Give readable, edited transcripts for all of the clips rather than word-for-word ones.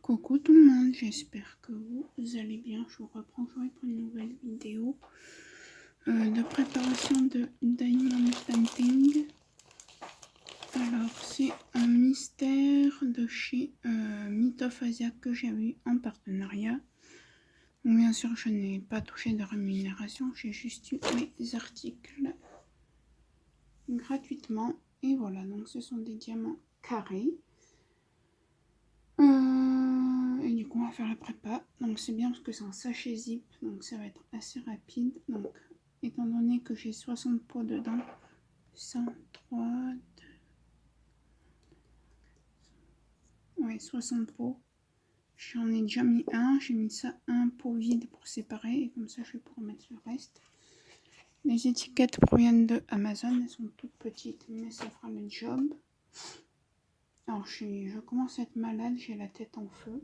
Coucou tout le monde, j'espère que vous allez bien. Je vous reprends aujourd'hui pour une nouvelle vidéo de préparation de Diamond Painting. Alors c'est un mystère de chez Myth of Asia que j'ai eu en partenariat. Donc, bien sûr je n'ai pas touché de rémunération, j'ai juste eu mes articles gratuitement. Et voilà, donc ce sont des diamants carrés. Et du coup on va faire la prépa, donc c'est bien parce que c'est un sachet zip, donc ça va être assez rapide. Donc étant donné que j'ai 60 pots dedans, 103, 2, ouais 60 pots, j'en ai déjà mis un, j'ai mis ça un pot vide pour séparer, et comme ça je vais pouvoir mettre le reste. Les étiquettes proviennent de Amazon, elles sont toutes petites mais ça fera le job. Alors je commence à être malade, j'ai la tête en feu.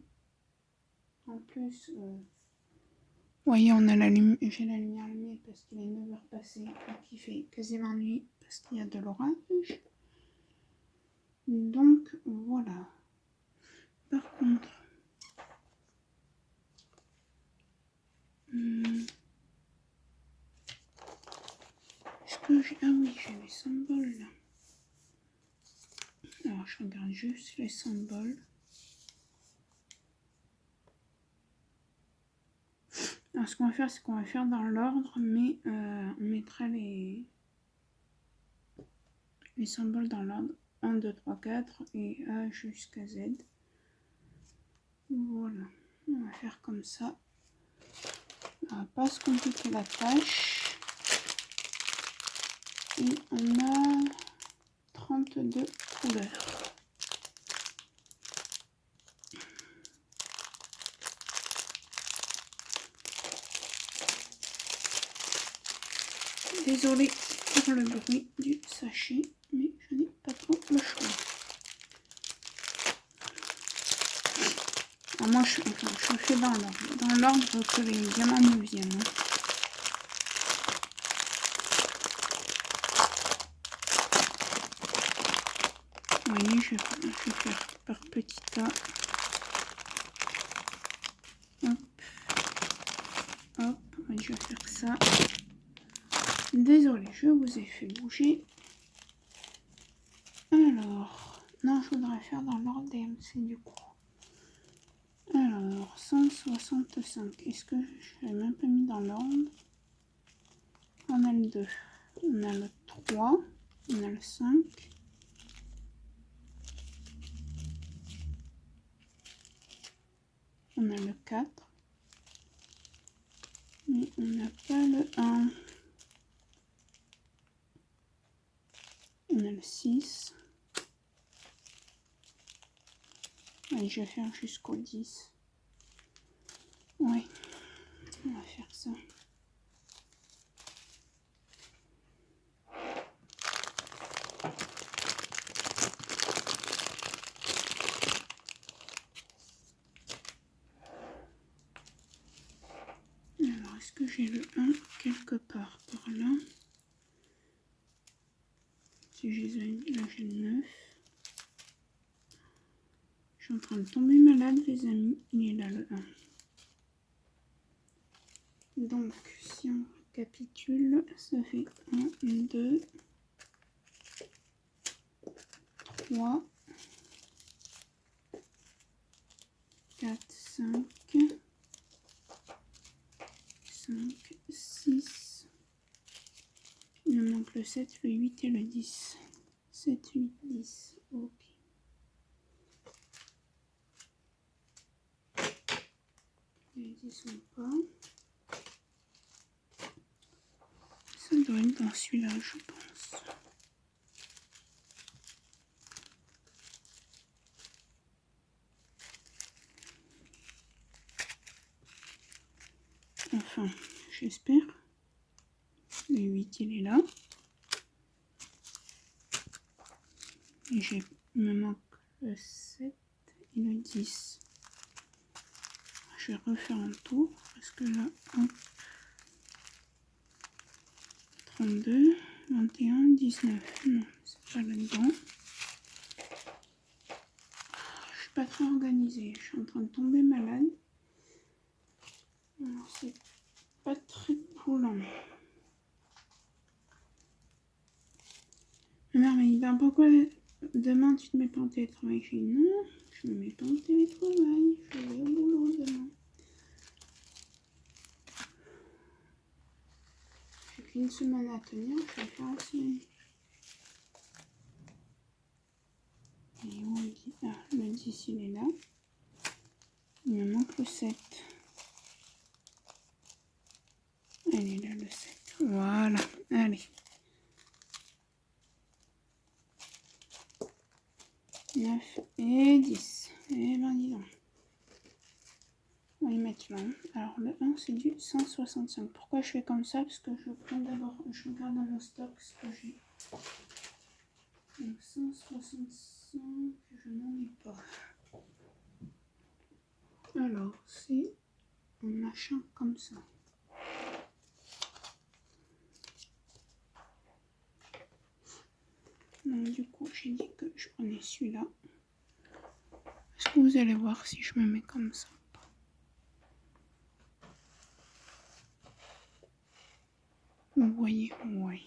En plus, vous voyez, j'ai la lumière allumée parce qu'il est 9h passées et qu'il fait quasiment nuit parce qu'il y a de l'orage. Donc voilà. Par contre, est-ce que j'ai... Ah oui, j'ai les symboles là. Alors je regarde juste les symboles. Alors ce qu'on va faire, c'est qu'on va faire dans l'ordre, mais on mettra les symboles dans l'ordre 1, 2, 3, 4 et A jusqu'à Z. Voilà, on va faire comme ça. On va pas se compliquer la tâche. Et on a 32 couleurs. Désolée pour le bruit du sachet, mais je n'ai pas trop le choix. Alors moi je fais dans l'ordre que les diamants me viennent. Vous voyez, je vais faire par petits tas. Hop, hop, je vais faire ça. Désolée, je vous ai fait bouger. Alors, non, je voudrais faire dans l'ordre DMC du coup. Alors, 165. Est-ce que je n'ai même pas mis dans l'ordre? On a le 2, on a le 3, on a le 5. On a le 4. Mais on n'a pas le 1. On a le 6. Allez, je vais faire jusqu'au 10. Ouais, on va faire ça. Alors, est-ce que j'ai le 1 quelque part par là? Si j'ai là, j'ai le 9. Je suis en train de tomber malade, les amis. Il est là, le 1. Donc, si on récapitule, ça fait 1, 2, 3, 4, 5, 6. Il me manque le 7, le 8 et le 10. 7, 8, 10. Ok. Les 10 sont pas. Ça doit être dans celui-là, je pense. Enfin, j'espère. Le 8, il est là. Et il me manque le 7 et le 10. Je vais refaire un tour parce que là, hop, 32, 21, 19. Non, c'est pas là-dedans. Je suis pas très organisée. Je suis en train de tomber malade. Alors, c'est pas très coulant. Ma mère m'a dit, ben pourquoi demain tu te mets pas en télétravail? Je dis non, je me mets pas en télétravail, je vais au boulot demain. J'ai qu'une semaine à tenir, je vais faire la semaine. Et où il dit, ah, le 10 il est là. Il me manque le 7. Elle est là le 7. Voilà, allez. 9 et 10. Eh ben dis donc. On va y mettre là. Alors le 1 c'est du 165. Pourquoi je fais comme ça? Parce que je prends d'abord, je regarde dans mon stock ce que j'ai. Donc 165, je n'en ai pas. Alors c'est un machin comme ça. Donc du coup j'ai dit que je prenais celui-là. Est-ce que vous allez voir si je me mets comme ça? Vous voyez, ouais.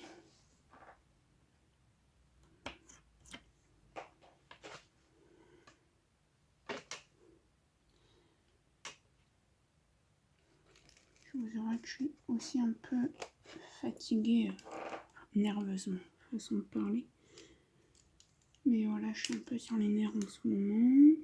Je vous dirais que je suis aussi un peu fatiguée nerveusement, façon de parler. Mais voilà, je suis un peu sur les nerfs en ce moment.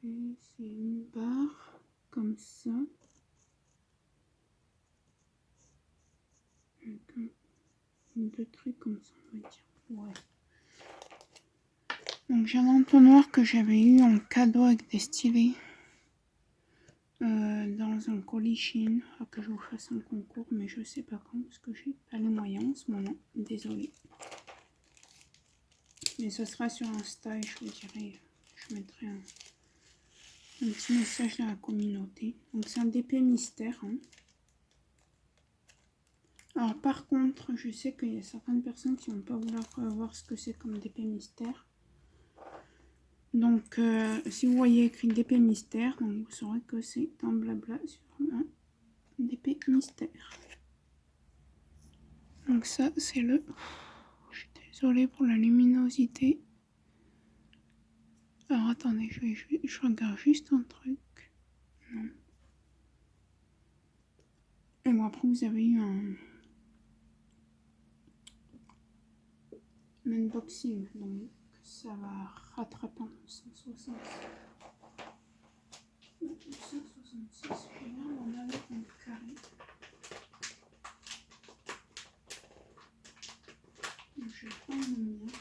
Et c'est une barre comme ça. Avec deux traits comme ça, on va dire. Ouais. Donc j'ai un entonnoir que j'avais eu en cadeau avec des stylés. Dans un colis Chine. Il faut que je vous fasse un concours, mais je sais pas quand, parce que j'ai pas les moyens en ce moment. Désolée. Mais ce sera sur Insta et je vous dirai, je mettrai un petit message dans la communauté. Donc c'est un DP mystère. Hein. Alors par contre, je sais qu'il y a certaines personnes qui vont pas vouloir voir ce que c'est comme DP mystère. Donc si vous voyez écrit DP mystère, donc vous saurez que c'est un blabla sur un DP mystère. Donc ça c'est le... Je suis désolée pour la luminosité. Alors attendez, je regarde juste un truc. Non. Et bon après vous avez eu un unboxing, donc ça va rattraper en 166. 166, je vais on a un carré. Donc je vais prendre le mien.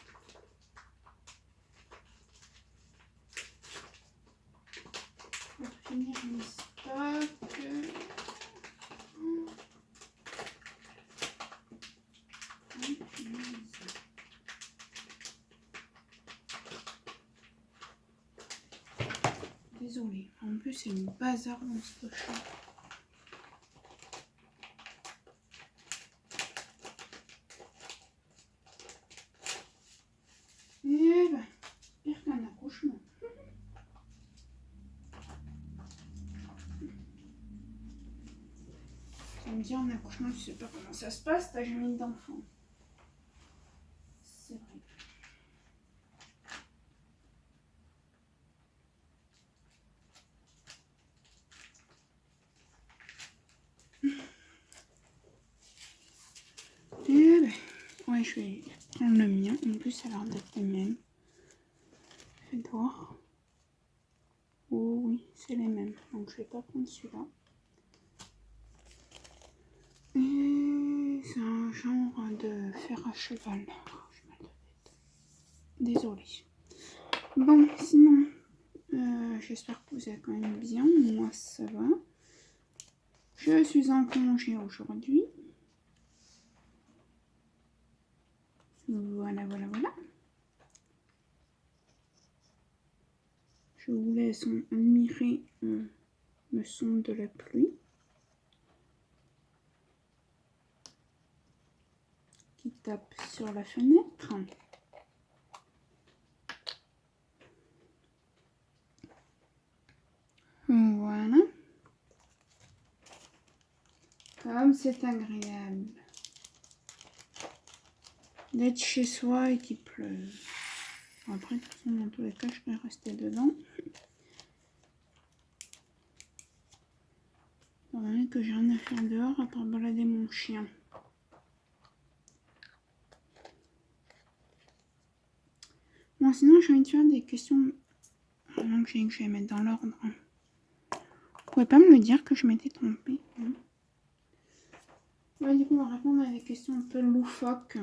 Pour finir mes stocks. Désolée, en plus c'est une bazar dans ce cochon. Et ben, pire qu'un accouchement. Tu vas me dire, un accouchement, tu sais pas comment ça se passe, t'as jamais eu d'enfant. C'est vrai. Et ben, ouais, je vais prendre le mien. En plus, ça a l'air d'être le même. Faites voir. Oh oui, c'est les mêmes. Donc, je vais pas prendre celui-là. Et c'est un genre de fer à cheval. Oh, j'ai mal de tête. Désolée. Bon, sinon, j'espère que vous êtes quand même bien. Moi, ça va. Je suis en congé aujourd'hui. Voilà, voilà, voilà. Je vous laisse admirer le son de la pluie. qui tape sur la fenêtre. Voilà. Comme c'est agréable d'être chez soi et qu'il pleuve. Après, de toute façon, dans tous les cas, je vais rester dedans. Étant donné que j'ai rien à faire dehors à part balader mon chien. Bon, sinon, j'ai envie de faire des questions. Vraiment que je vais mettre dans l'ordre. Vous pouvez pas me le dire que je m'étais trompée. Hein. Ouais, du coup, on va répondre à des questions un peu loufoques.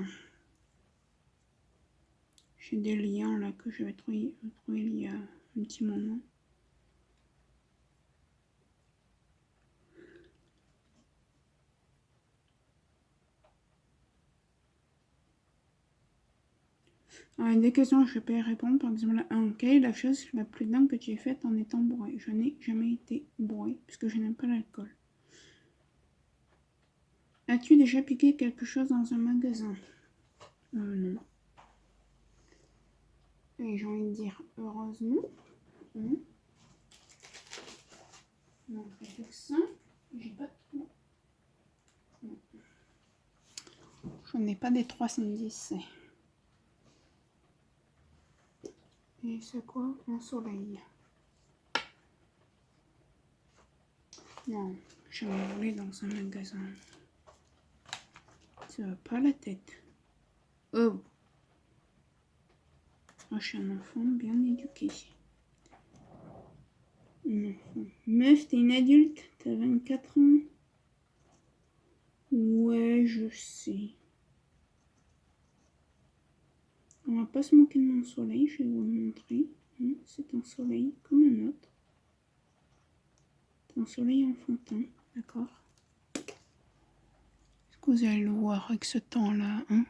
J'ai des liens là que j'avais trouvé il y a un petit moment. Alors, des questions, je peux y répondre. Par exemple, quelle est la chose la plus dingue que tu aies faite en étant bourré? Je n'ai jamais été bourré puisque je n'aime pas l'alcool. As-tu déjà piqué quelque chose dans un magasin? Non. Et j'ai envie de dire heureusement. Non, avec ça, j'ai pas tout. Non. Je n'ai pas des 310. Et c'est quoi? Un soleil. Non, je vais voler dans un magasin. Ça va pas la tête. Oh! Moi, je suis un enfant bien éduqué. Un enfant. Meuf, t'es une adulte? T'as 24 ans? Ouais, je sais. On va pas se moquer de mon soleil, je vais vous le montrer. C'est un soleil comme un autre. C'est un soleil enfantin, d'accord? Est-ce que vous allez le voir avec ce temps-là, hein?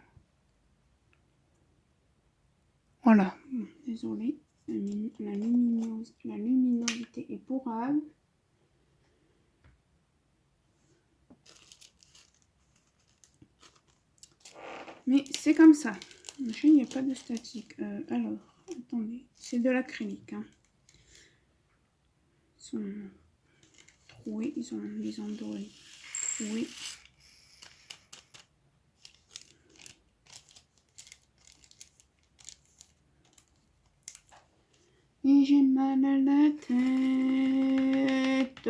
Voilà, bon, désolé, la luminosité est pourrave. Mais c'est comme ça. Il n'y a pas de statique. Alors, attendez, c'est de l'acrylique. Hein. Ils sont troués, ils ont les endroits troués. Et j'ai mal à la tête.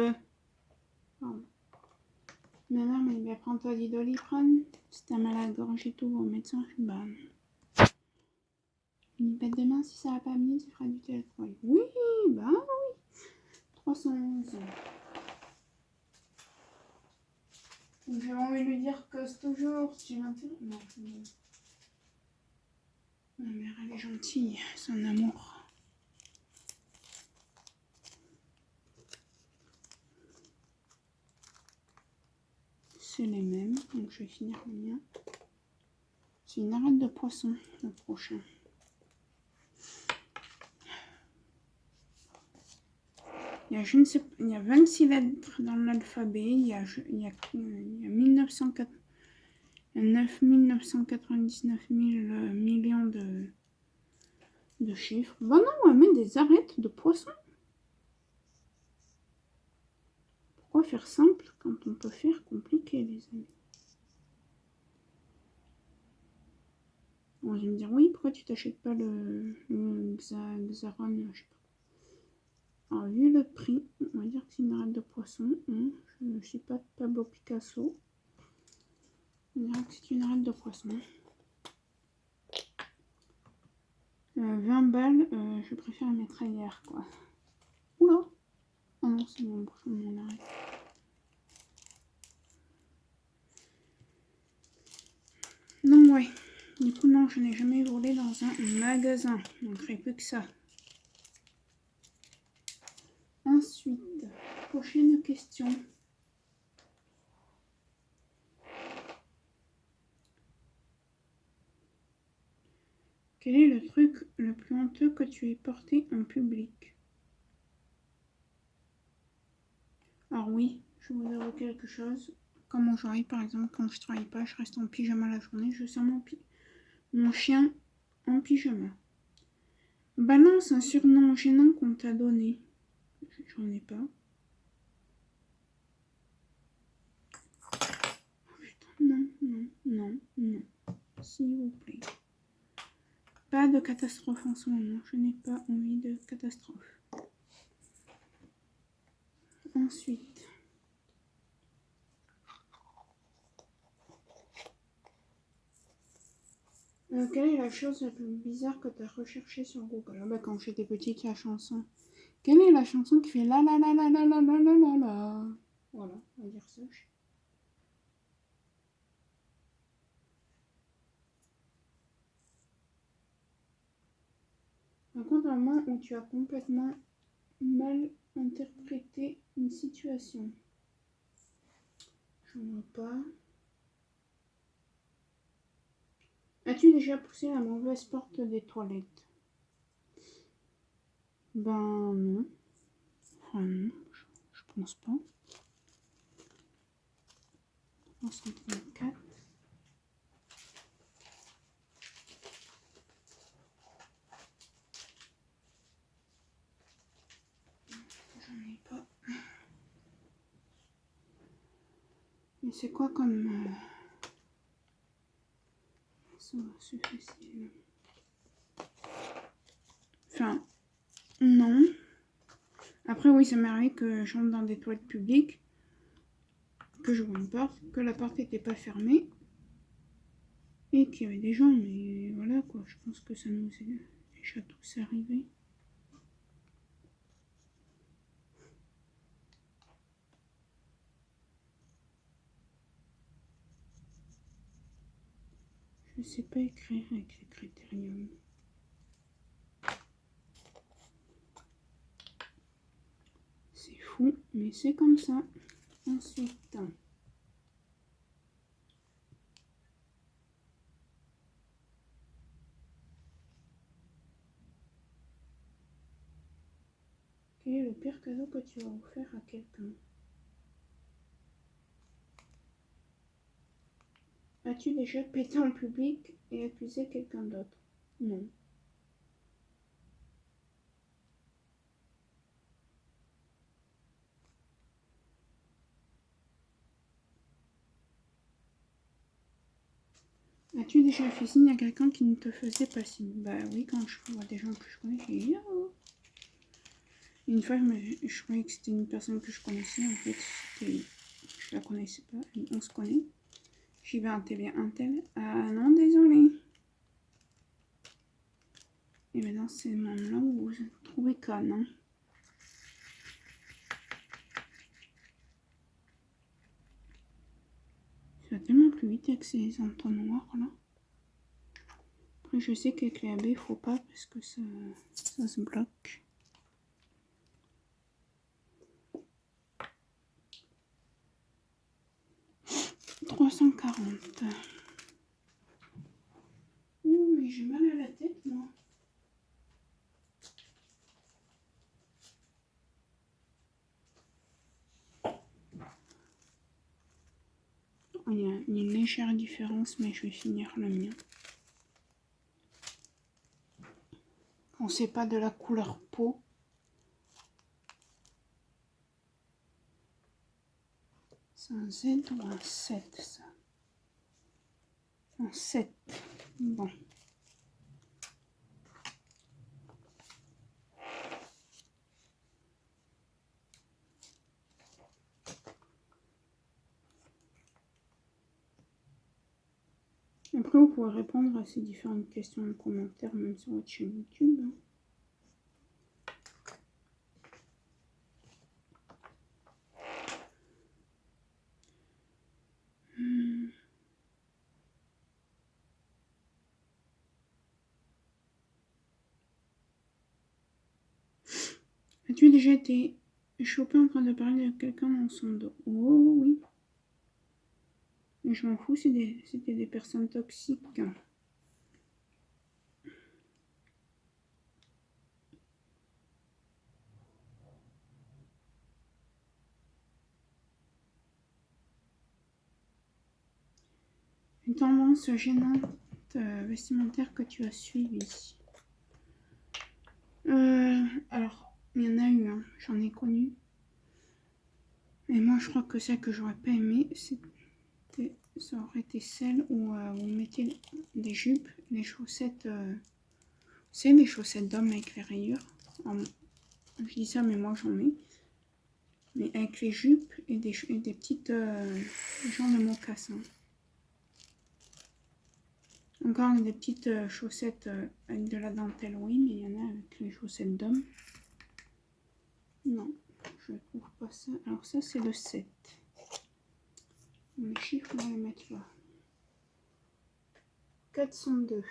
Pardon. Ma mère m'a dit, bah, prends-toi du Doliprane. Si t'as mal à la gorge et tout, au médecin, je suis bah non. Il me dit, bah, demain, si ça va pas mieux, tu feras du télétravail. Oui, bah oui. 311. J'ai envie de lui dire que c'est toujours, si tu m'intéresse. Non, ma mère, elle est gentille, c'est un amour. C'est les mêmes, donc je vais finir le mien. C'est une arête de poisson, le prochain. Il y a, je ne sais, il y a 26 lettres dans l'alphabet, il y a 9 999 000 millions de chiffres. Bon non, on va mettre des arêtes de poisson. Pourquoi faire simple quand on peut faire compliqué, les amis? Bon, vous allez me dire, oui, pourquoi tu t'achètes pas le Xaron, je sais pas. Alors, vu le prix, on va dire que c'est une arête de poisson. Hein. Je ne suis pas Pablo Picasso. On dirait que c'est une arête de poisson. 20 balles, je préfère mettre ailleurs, quoi. Oula! Ah non, c'est mon arête. Non, ouais. Du coup, non, je n'ai jamais volé dans un magasin. Il ne manquerait plus que ça. Ensuite, prochaine question. Quel est le truc le plus honteux que tu aies porté en public? Alors oui, je vous avoue quelque chose. Comme aujourd'hui, par exemple, quand je travaille pas, je reste en pyjama la journée, je sors mon chien en pyjama. Balance un surnom gênant qu'on t'a donné. J'en ai pas. Non, non, non, non. S'il vous plaît. Pas de catastrophe en ce moment. Je n'ai pas envie de catastrophe. Ensuite. Quelle est la chose la plus bizarre que tu as recherchée sur Google? Ah bah, quand j'étais petite, la chanson. Quelle est la chanson qui fait la la la la la la la la la la? Voilà, on va dire ça. Raconte un moment où tu as complètement mal interprété une situation. J'en vois pas. As-tu déjà poussé la mauvaise porte des toilettes? Ben non. Enfin non, je pense pas. 64. J'en ai pas. Mais c'est quoi comme... Ça, c'est facile. Enfin, non. Après, oui, ça m'arrive que je rentre dans des toilettes publiques, que je vois une porte, que la porte n'était pas fermée, et qu'il y avait des gens, mais voilà quoi, je pense que ça nous est déjà tous arrivé. Je sais pas écrire avec les critériums. C'est fou, mais c'est comme ça. Ensuite, quel est le pire cadeau que tu as offert à quelqu'un? As-tu déjà pété en public et accusé quelqu'un d'autre? Non. As-tu déjà fait signe à quelqu'un qui ne te faisait pas signe? Bah oui, quand je vois des gens que je connais, j'ai dit yo. Une fois, je croyais que c'était une personne que je connaissais. En fait, je la connaissais pas. On se connaît. J'y vais un tel. Ah non, désolé. Et maintenant, c'est le moment là où vous trouvez conne. Hein. Ça va tellement plus vite avec ces entonnoirs là. Après, je sais qu'avec les AB, il faut pas parce que ça se bloque. « 340. Ouh, mais j'ai mal à la tête, moi. Il y a une légère différence, mais je vais finir le mien. On sait pas de la couleur peau. C'est un Z ou un 7, ça? Un 7. Bon. Après, vous pouvez répondre à ces différentes questions en commentaire, même sur votre chaîne YouTube. As-tu déjà été chopé en train de parler de quelqu'un dans son dos? Oh oui. Mais je m'en fous, c'était des personnes toxiques. une tendance gênante vestimentaire que tu as suivie. Alors, il y en a eu, hein, j'en ai connu. Et moi, je crois que celle que j'aurais pas aimé, ça aurait été celle où vous mettez des jupes, des chaussettes. C'est des chaussettes d'homme avec les rayures. Je dis ça, mais moi j'en mets. Mais avec les jupes et des petites genres de mocassins. Encore des petites chaussettes avec de la dentelle, oui, mais il y en a avec les chaussettes d'homme. Non, je ne trouve pas ça. Alors ça, c'est le 7. Les chiffres, on va les mettre là. 402.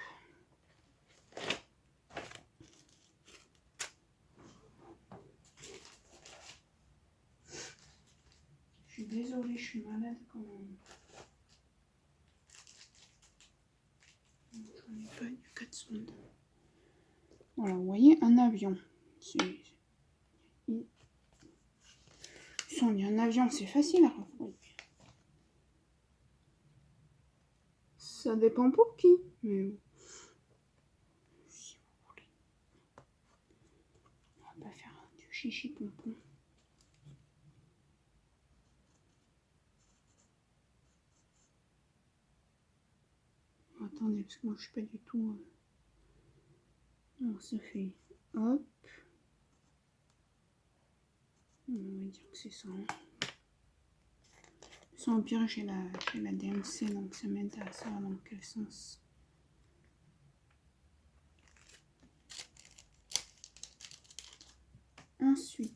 Je suis désolée, je suis malade quand même. J'en ai pas eu 402. Voilà, vous voyez, un avion. Un avion, c'est facile à reproduire. Ça dépend pour qui, mais si vous voulez. On va pas faire du chichi pompon. Attendez, parce que moi je suis pas du tout. Alors ça fait hop. On va dire que c'est ça. Sans pire, j'ai la DMC, donc ça m'aide à savoir dans quel sens. Ensuite,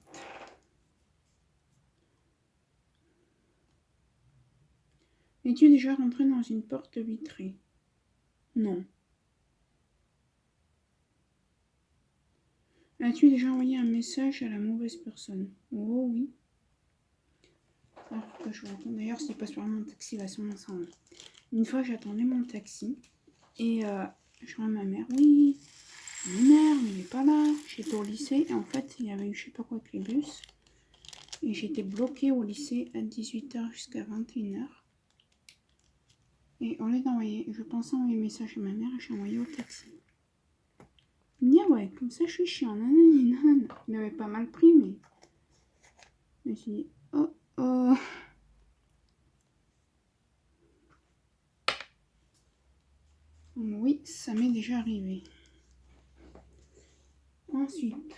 es-tu déjà rentré dans une porte vitrée? Non. As-tu déjà envoyé un message à la mauvaise personne? Oh oui. Alors que je raconte. D'ailleurs, s'il passe par mon taxi, il va sûrement s'en aller. Une fois, j'attendais mon taxi et je vois ma mère. Oui, ma mère, il n'est pas là. J'étais au lycée et en fait, il y avait eu je sais pas quoi avec les bus. Et j'étais bloquée au lycée à 18h jusqu'à 21h. Et au lieu d'envoyer, je pensais envoyer un message à ma mère et j'ai envoyé au taxi. Il me dit, ah ouais, comme ça je suis chiant, nanani, nanana. Il m'avait pas mal pris, mais je me suis dit, oh oh. Oui, ça m'est déjà arrivé. Ensuite,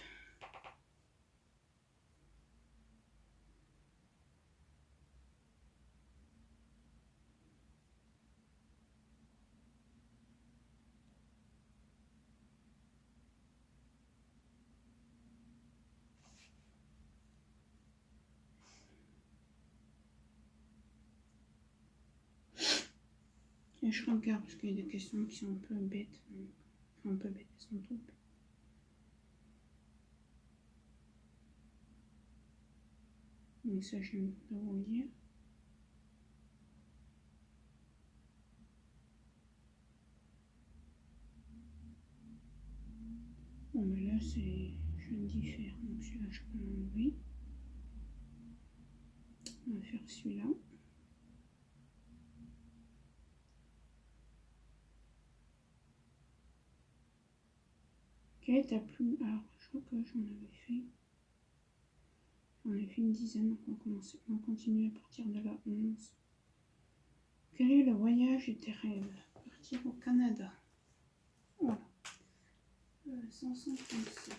et je regarde parce qu'il y a des questions qui sont un peu bêtes. Enfin, un peu bêtes, elles sont toutes bêtes. Mais ça, je viens de vous le dire. Bon, mais là, c'est. Je viens d'y faire. Donc celui-là, je peux l'enlever. On va faire celui-là. Quelle est ta plus. Alors, je crois que j'en avais fait. J'en ai fait une dizaine. Donc on va continuer à partir de la 11. Quel est le voyage de tes rêves? Partir au Canada. Voilà. 157.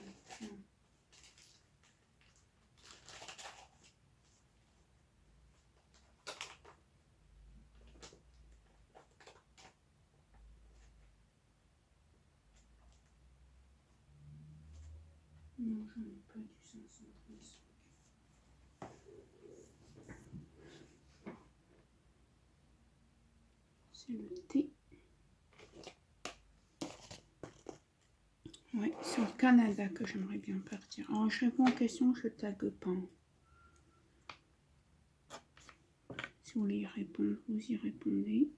Non, j'en ai pas du 535. C'est le T. Ouais, c'est au Canada que j'aimerais bien partir. Alors, je réponds aux questions, je tague pas. Si vous voulez y répondre, vous y répondez.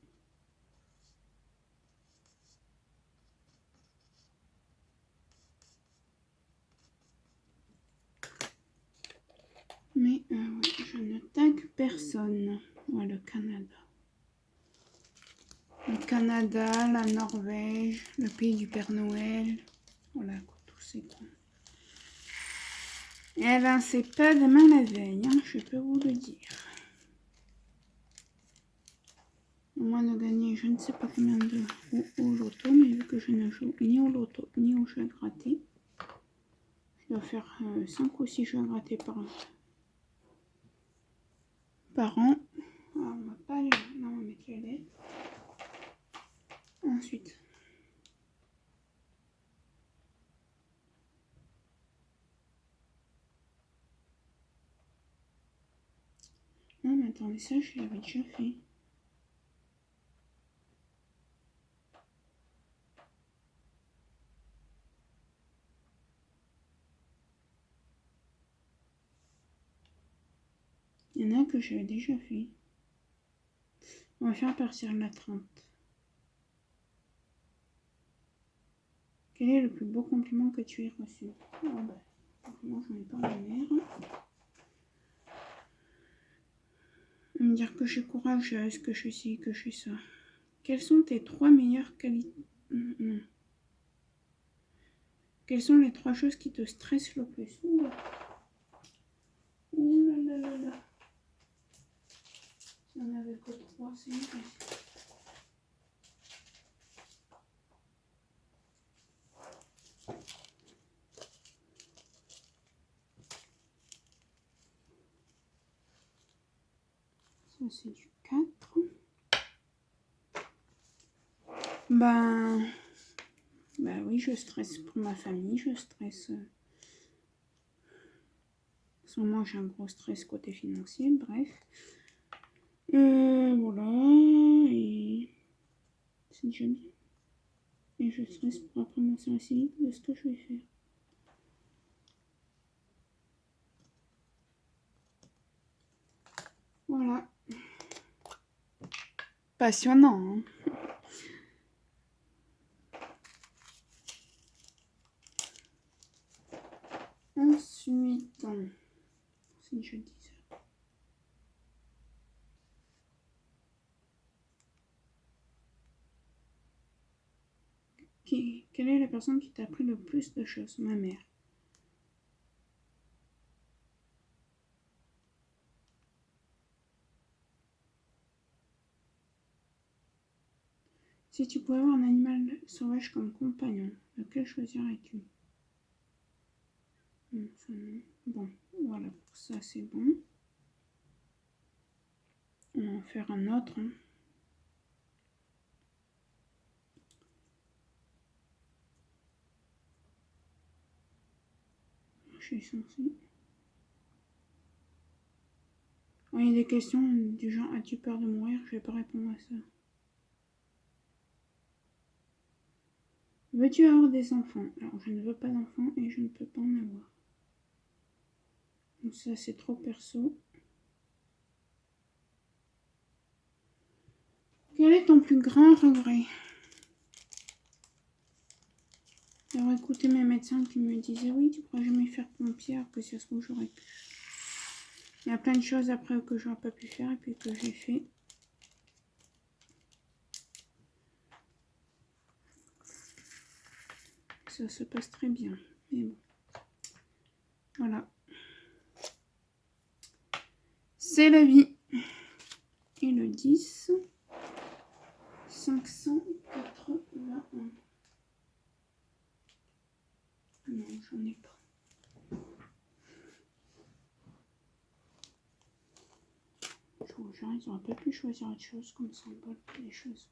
Mais ouais, je ne tague personne. Ouais, le Canada. le Canada, la Norvège, le pays du Père Noël. Voilà, quoi, tous ces cons. Eh ben, c'est pas demain la veille, hein, je peux vous le dire. Au moins de gagner je ne sais pas combien de au loto, mais vu que je ne joue ni au loto ni au jeu à gratter, je dois faire 5 ou 6 jeux à gratter par an. Alors, on va pas aller là, non, on va mettre les lettres. Ensuite, non mais attendez, ça je l'avais déjà fait. Il y en a que j'avais déjà fait. On va faire partir la 30. Quel est le plus beau compliment que tu aies reçu? Ah bah, moi j'en ai pas ma mère. Me dire que je suis courageuse, que je suis ci, que je suis ça. Quelles sont tes 3 meilleures qualités? Non. Quelles sont les 3 choses qui te stressent le plus? Ouh là là là là. Si on avait que 3, c'est mieux. Ça c'est du 4. Ben oui, je stresse pour ma famille, je stresse. En ce moment, j'ai un gros stress côté financier, bref. Voilà, et c'est déjà bien. Et je stresse pour après mon service civique de ce que je vais faire. Voilà. Passionnant, hein. Ensuite, si je dis ça. Quelle est la personne qui t'a appris le plus de choses? Ma mère. Si tu pouvais avoir un animal sauvage comme compagnon, lequel choisirais-tu? Bon, voilà, pour ça c'est bon. On va en faire un autre. Hein. Je suis censée. Il y a des questions du genre as-tu peur de mourir? Je vais pas répondre à ça. Veux-tu avoir des enfants? Alors je ne veux pas d'enfants et je ne peux pas en avoir. Donc ça c'est trop perso. Quel est ton plus grand regret? D'avoir écouté mes médecins qui me disaient oui tu pourras jamais faire pompier alors que ça se trouve j'aurais pu. Il y a plein de choses après que j'aurais pas pu faire et puis que j'ai fait. Ça se passe très bien. Mais bon. Voilà. C'est la vie. Et le 10. 581. Non, j'en ai pas. Je vous jure, ils n'auraient pas pu choisir autre chose comme symbole que des choses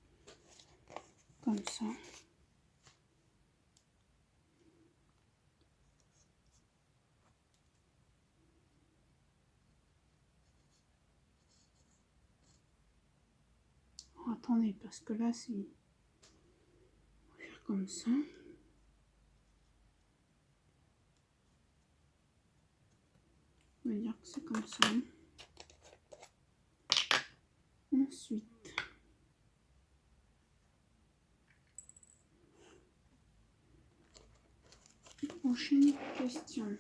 comme ça. Oh, attendez, parce que là, c'est... On va faire comme ça. On va dire que c'est comme ça. Ensuite... Prochaine question.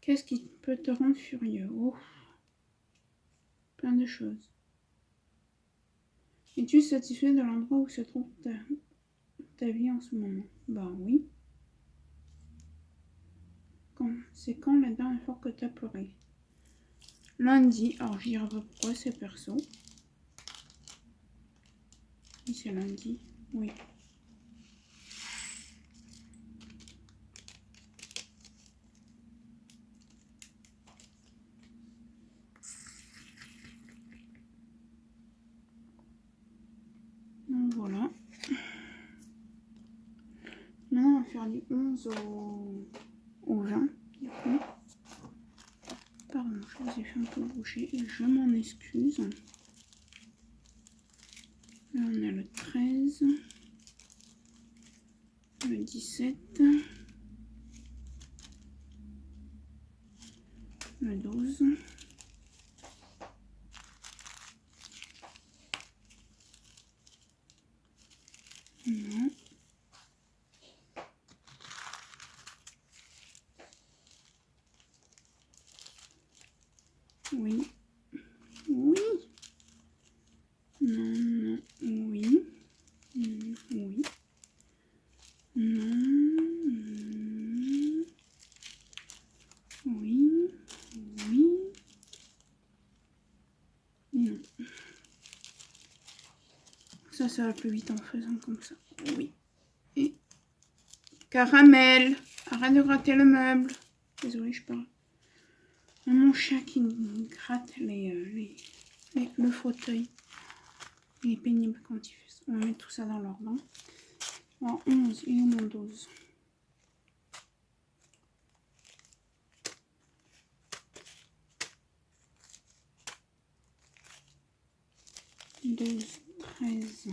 Qu'est-ce qui peut te rendre furieux? Oh, plein de choses. Es-tu satisfait de l'endroit où se trouve ta vie en ce moment? Bah oui. C'est quand la dernière fois que tu as pleuré? Lundi. Alors je dirais pas pourquoi, c'est perso. Oui, c'est lundi. Oui. Donc voilà. Maintenant, on va faire du 11 au 20. Du coup. Pardon, je vous ai fait un peu bouger et je m'en excuse. Là, on a le 13, le 17, le 12, non. Oui, oui, non, non, oui, oui, non, oui, oui, non. Ça va plus vite en faisant comme ça. Oui. Et caramel, arrête de gratter le meuble. Désolée, je parle. Mon chat qui gratte le fauteuil. Il est pénible quand il fait ça. On va mettre tout ça dans l'ordre. Alors, 11, il est où mon 12? Douze, 13,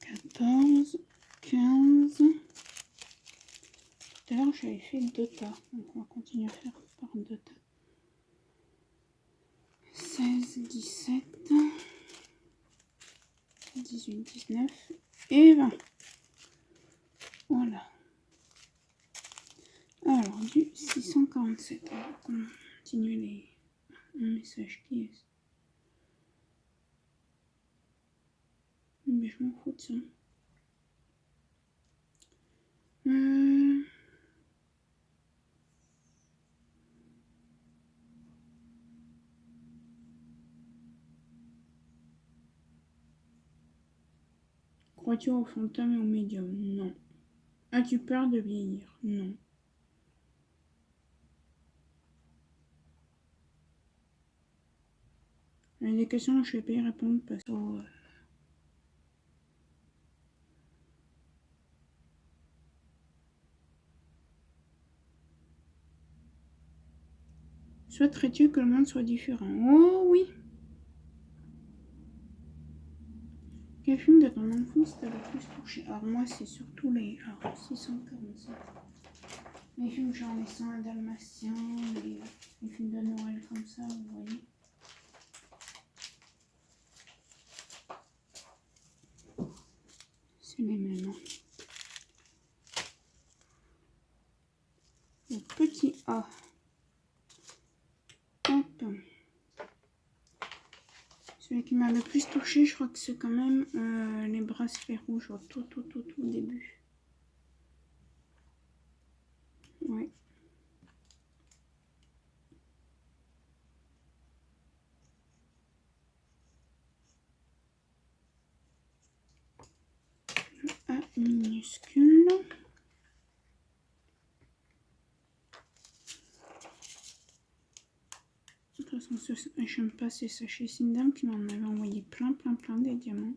14, 15. Tout à l'heure, j'avais fait 2 tas. Donc, on va continuer à faire par 2 tas. 16, 17, 18, 19 et 20. Voilà. Alors, du 647. On va continuer les messages qui est. Mais je m'en fous de ça. Crois-tu au fantôme et au médium? Non. As-tu peur de vieillir? Non. Il y a des questions je ne vais pas y répondre parce que... Souhaiterais-tu que le monde soit différent? Oh oui! Quel film de ton enfance t'a le plus touché? Alors moi c'est surtout les... Alors 647. Les films genre les 101 Dalmatiens, les films de Noël comme ça, vous voyez. C'est les mêmes. Le petit A. Hop. Celui qui m'a le plus touché, je crois que c'est quand même les bracelets rouges au tout début. Ouais. Le A minuscule. De toute façon, j'aime pas ces sachets. C'est une dame qui m'en avait envoyé plein des diamants.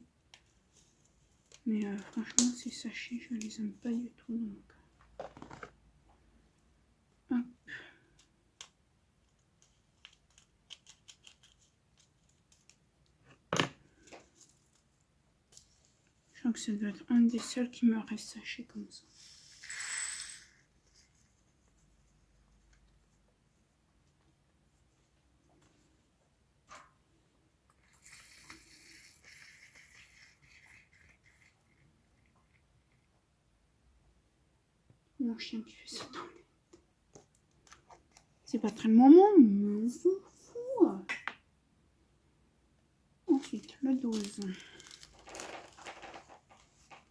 Mais franchement, ces sachets, je les aime pas du tout. Donc, hop. Je crois que ça doit être un des seuls qui me reste sachet comme ça. mon chien qui fait ça. C'est pas très le moment, mais on s'en fout. Ensuite, le 12.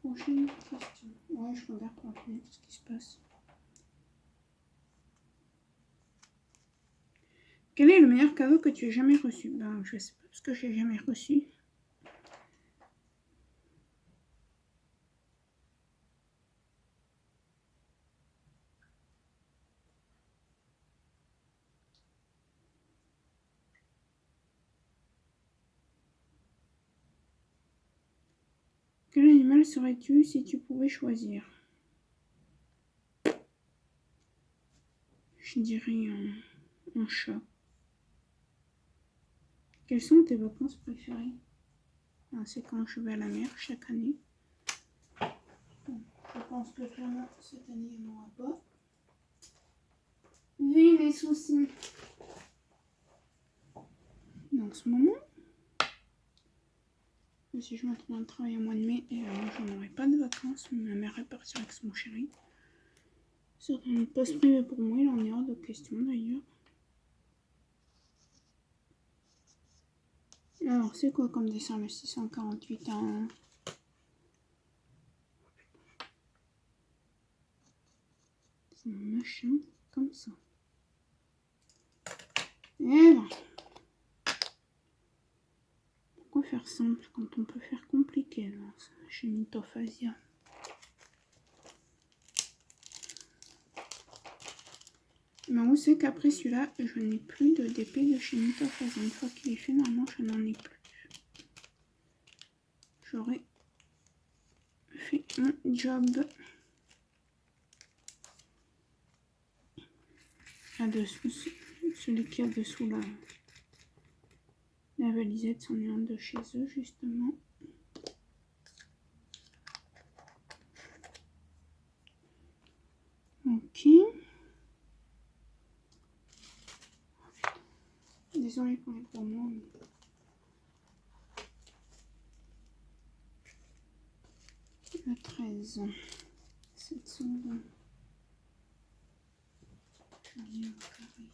Prochaine question. Ouais, je regarde pour finir ce qui se passe. Quel est le meilleur cadeau que tu aies jamais reçu? Ben, je sais pas parce que j'ai jamais reçu. Quel animal serais-tu si tu pouvais choisir? Je dirais un chat. Quelles sont tes vacances préférées? C'est quand je vais à la mer chaque année. Bon, je pense que clairement cette année il n'y en aura pas. Vu les soucis en ce moment. Si je me trouve un travail au mois de mai, je n'aurai pas de vacances. Ma mère est partie avec son chéri. C'est un poste privé pour moi, il en est hors de question d'ailleurs. Alors, c'est quoi comme dessin le 648 1? C'est un machin comme ça. Et ben, pourquoi faire simple quand on peut faire compliqué là, chez Mythophasia? Mais où c'est qu'après celui-là, je n'ai plus de DP de chez Mythophasia. Une fois qu'il est fait, normalement, je n'en ai plus. J'aurais fait mon job. Là-dessous, celui qui est dessous là. La valisette, c'en est un de chez eux, justement. Ok. Désolée pour les gros mots. Le 13. 720. Je reviens au carré.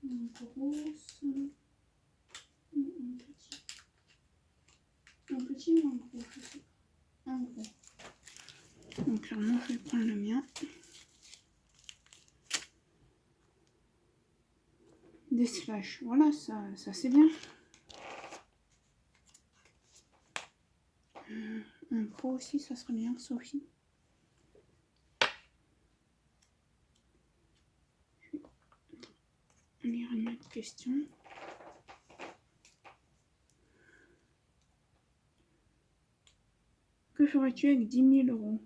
Une grosse. Un petit. Un petit ou un gros, je sais pas. Un gros. Donc clairement, je vais prendre le mien. Des slash. Voilà, ça c'est bien. Un pot aussi, ça serait bien, Sophie. Je vais lire une autre question. Que ferais-tu avec 10 000 €?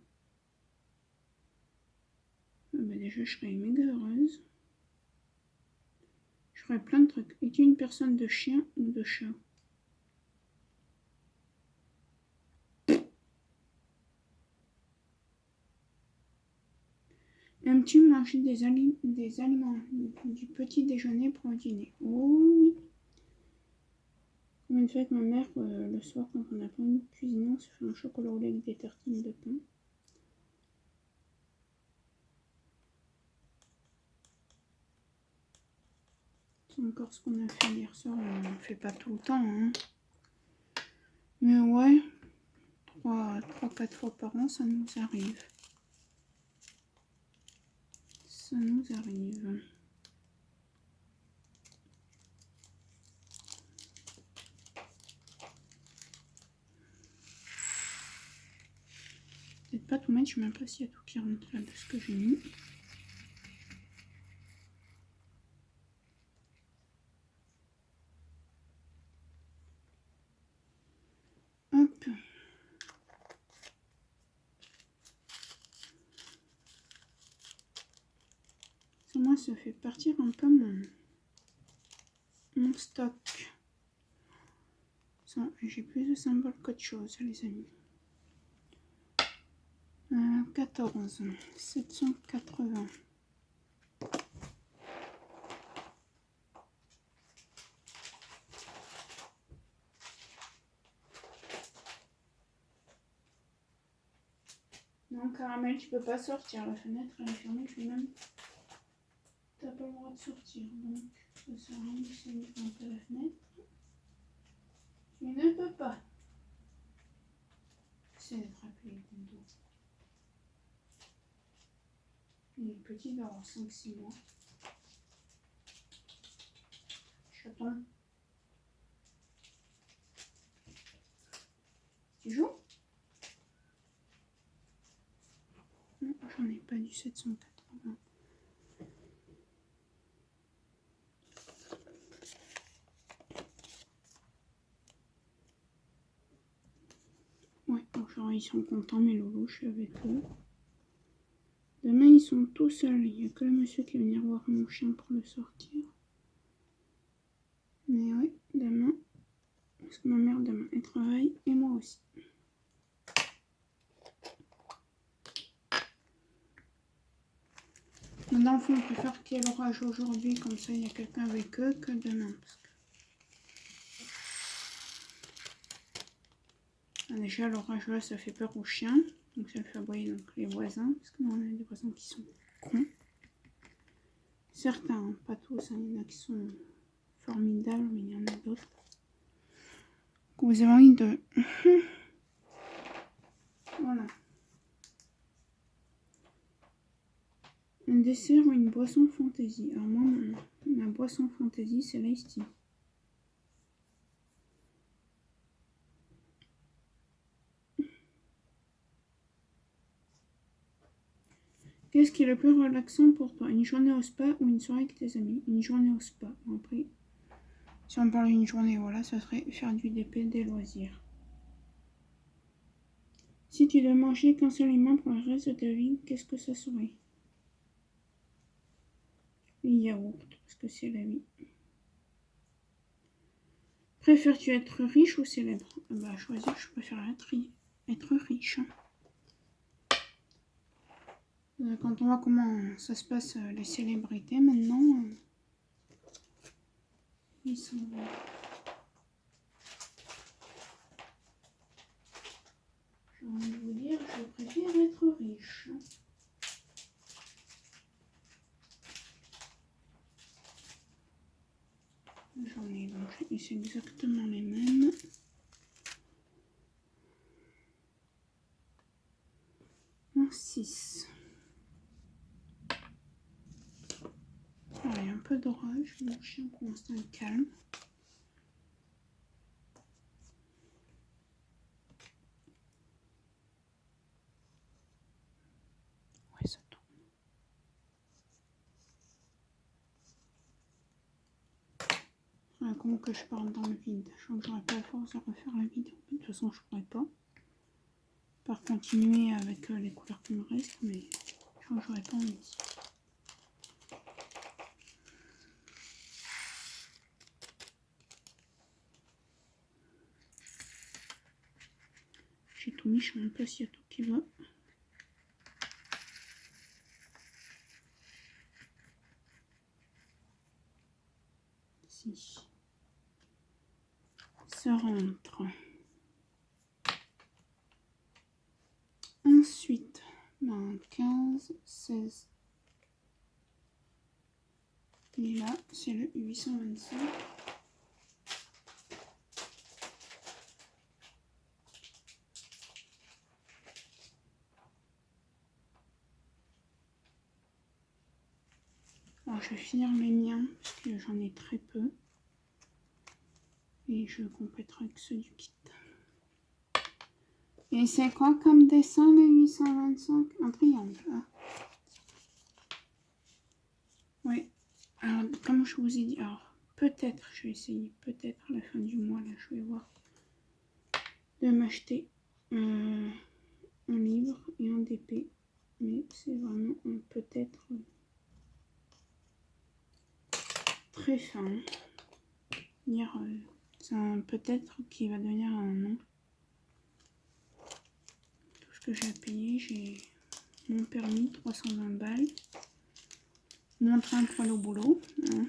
Ben déjà, je serais méga heureuse. Je ferais plein de trucs. Es-tu une personne de chien ou de chat? Aimes-tu manger des aliments du petit déjeuner pour le dîner? Oh oui. Comme une fois avec ma mère, le soir, quand on n'a pas envie de cuisiner, on se fait un chocolat au lait avec des tartines de pain. C'est encore ce qu'on a fait hier soir. On ne fait pas tout le temps. Hein. Mais ouais, 3-4 fois par an, ça nous arrive. Ça nous arrive. Peut-être pas tout mettre, je sais même pas s'il y a tout qui rentre là de ce que j'ai mis. Hop. Ça, moi, ça fait partir un peu mon stock. J'ai plus de symboles qu'autre chose, les amis. 14, 780. Non, Caramel, tu peux pas sortir. La fenêtre, elle est fermée. Puis même, t'as pas le droit de sortir. Donc, ça sert à rien d'essayer un peu la fenêtre. Tu ne peux pas. C'est d'attraper les dindos. Il est petit, il va avoir 5-6 mois. Chaton. Tu joues? Non, j'en ai pas du 780. Ouais, aujourd'hui ils sont contents, mes loulous, je suis avec eux. Demain ils sont tout seuls, il n'y a que le monsieur qui va venir voir mon chien pour le sortir. Mais ouais, demain, parce que ma mère demain elle travaille et moi aussi. Mon enfant préfère qu'il y ait l'orage aujourd'hui, comme ça il y a quelqu'un avec eux, que demain. Déjà l'orage là ça fait peur aux chiens, donc ça fait aboyer donc, les voisins, parce que nous on a des voisins qui sont cons. Certains, hein, pas tous, hein, il y en a qui sont formidables, mais il y en a d'autres. Vous avez envie de... Voilà. Un dessert ou une boisson fantaisie. Alors moi, ma boisson fantaisie, c'est l'Ice Tea. Qu'est-ce qui est le plus relaxant pour toi? Une journée au spa ou une soirée avec tes amis? Une journée au spa. Après, si on parle d'une journée, voilà, ça serait faire du DP, des loisirs. Si tu dois manger qu'un seul aliment pour le reste de ta vie, qu'est-ce que ça serait? Les yaourts, parce que c'est la vie. Préfères-tu être riche ou célèbre? Bah, choisir, je préfère être riche. Quand on voit comment ça se passe, les célébrités maintenant, ils sont... J'ai envie de vous dire, je préfère être riche. J'en ai donc, c'est exactement les mêmes. En 6. Il y a un peu d'orage, mon chien pour l'instant est calme. Ouais, ça tourne. Comment que je parle dans le vide? Je crois que j'aurais pas la force de refaire la vidéo. De toute façon, je pourrais pas. Par continuer avec les couleurs qui me restent, mais je crois que j'aurais pas envie. J'ai tout mis, je sais même pas s'il y a tout qui va. Si. Ça rentre. Ensuite, 15, 16. Et là, c'est le 825. Alors, je vais finir les miens, parce que j'en ai très peu. Et je compléterai avec ceux du kit. Et c'est quoi comme dessin, le 825? Un triangle. Ah. Oui. Alors, comme je vous ai dit, alors peut-être, je vais essayer, peut-être à la fin du mois, là, je vais voir, de m'acheter un livre et un DP. Mais c'est vraiment un peut-être très fin. C'est un peut-être qui va devenir un non. Tout ce que j'ai à payer, j'ai mon permis, 320 balles. Mon train pour aller au boulot. Hein.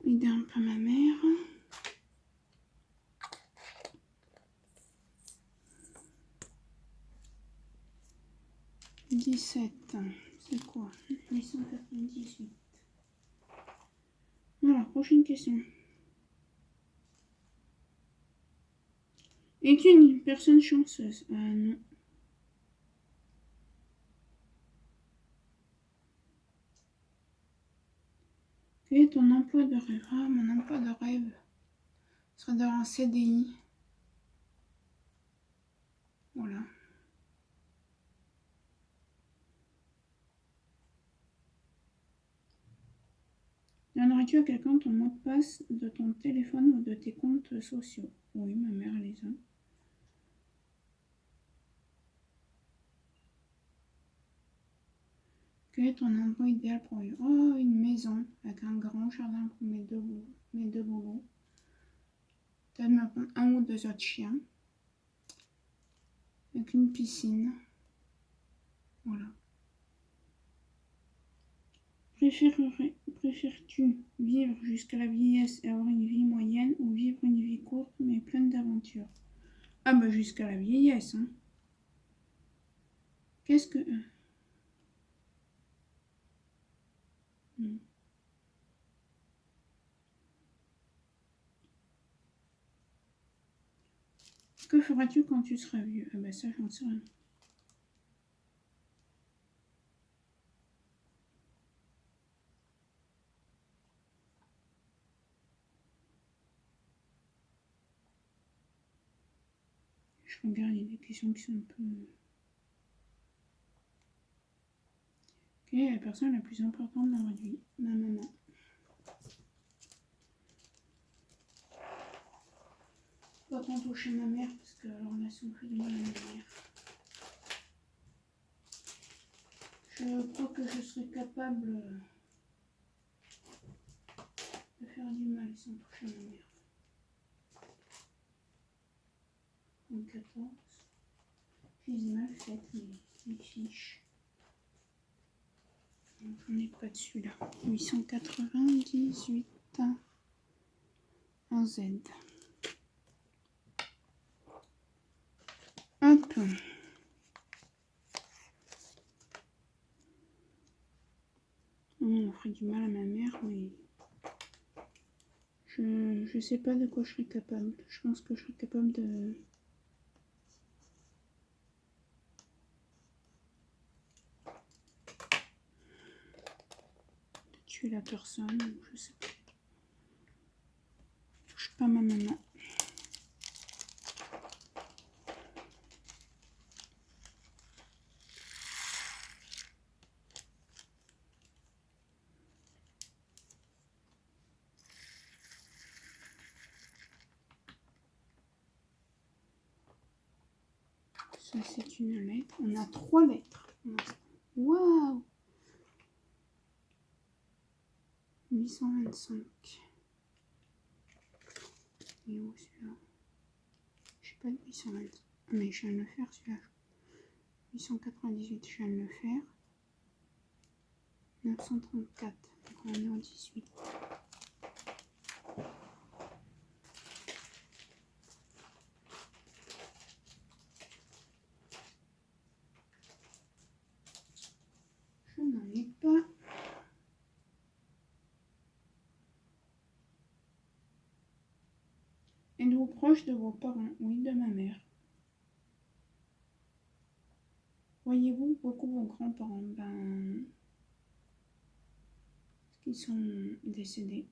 Aider un peu ma mère. 17. C'est quoi? 898. Voilà, prochaine question. Es-tu une personne chanceuse? Non. Quel est ton emploi de rêve? Ah, mon emploi de rêve serait d'avoir un CDI. Voilà. Donnerais-tu à quelqu'un ton mot de passe de ton téléphone ou de tes comptes sociaux? Oui, ma mère les a. Quel est ton endroit idéal pour vivre? Oh, une maison avec un grand jardin pour mes deux bobos. Peut-être me prendre un ou deux autres chiens. Avec une piscine. Voilà. Préfères-tu vivre jusqu'à la vieillesse et avoir une vie moyenne ou vivre une vie courte mais pleine d'aventures? Ah bah jusqu'à la vieillesse, hein. Qu'est-ce que... Que feras-tu quand tu seras vieux? Ah bah ça, j'en sais rien. Je regarde, il y a des questions qui sont un peu... Quelle est la personne la plus importante dans votre vie? Ma maman. Pas tant toucher ma mère parce que la relation fait du mal à ma mère. Je crois que je serais capable de faire du mal sans toucher ma mère. 14. Je les ai mal faites, mes fiches. J'en ai pas dessus là. 898. Un Z. Hop. On ferait du mal à ma mère, mais je sais pas de quoi je serais capable. Je pense que je serais capable de tuer la personne, je sais pas. Je touche pas ma maman. Ça, c'est une lettre. On a 3 lettres. Waouh! 825. Et où celui-là? Je sais pas de 825. Mais je viens de le faire celui-là. 898, je viens de le faire. 934. Donc on est en 18. Je n'en ai pas. Êtes-vous proche de vos parents? Oui, de ma mère. Voyez-vous beaucoup vos grands-parents? Ben, ils sont décédés.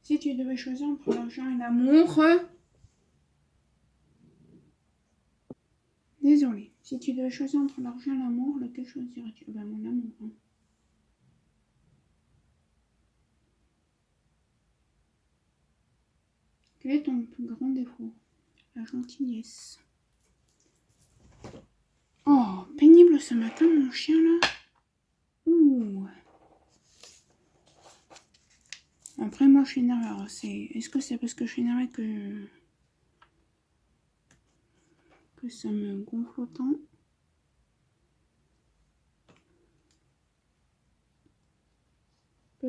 Si tu devais choisir entre l'argent et l'amour... Désolée. Si tu devais choisir entre l'argent et l'amour, lequel choisirais-tu? Ben, mon amour. Hein. Quel est ton plus grand défaut? La gentillesse. Oh, pénible ce matin, mon chien, là. Ouh. Après, moi, je suis énervée. Est-ce que c'est parce que je suis énervée que ça me gonfle autant?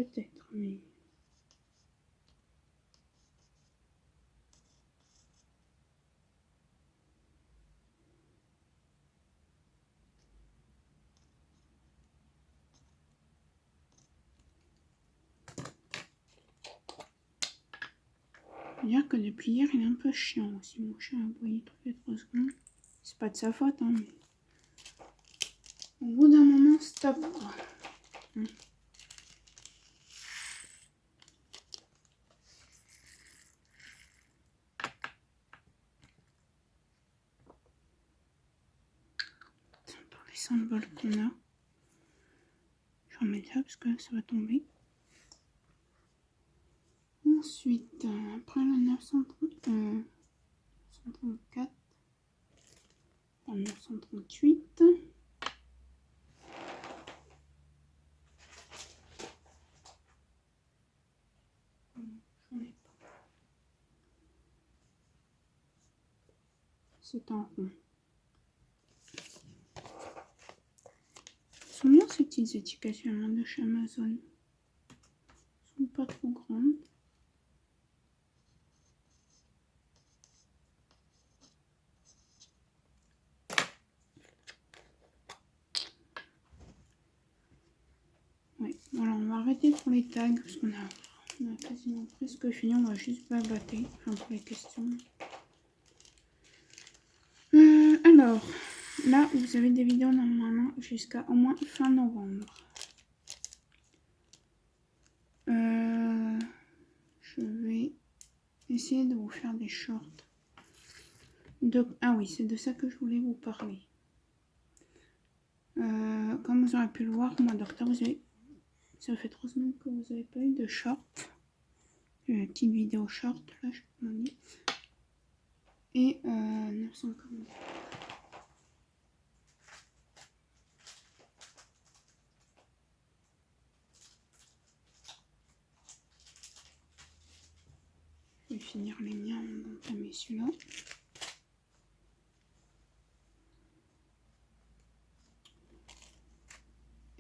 peut-être, mais... Dire que depuis hier, il est un peu chiant aussi, mon chat a aboyé toutes les 3 secondes. C'est pas de sa faute, hein, mais... Au bout d'un moment, stop, quoi. Pour les symboles qu'on a. Je remets ça parce que ça va tomber. Ensuite, après le 934, en 938. J'en ai pas. C'est en rond. Ils sont bien ces petites étiquettes de chez Amazon. Elles sont pas trop grandes. Oui, voilà, on va arrêter pour les tags parce qu'on a quasiment presque fini. On va juste babater, enfin pour les questions. Alors, là, vous avez des vidéos normalement jusqu'à au moins fin novembre. Je vais essayer de vous faire des shorts. Ah oui, c'est de ça que je voulais vous parler. Comme vous aurez pu le voir, moi, docteur, ça fait 3 semaines que vous n'avez pas eu de short. Une petite vidéo short, là, je sais pas comment dire. Et 940. Je vais finir les miens avant d'entamer celui-là.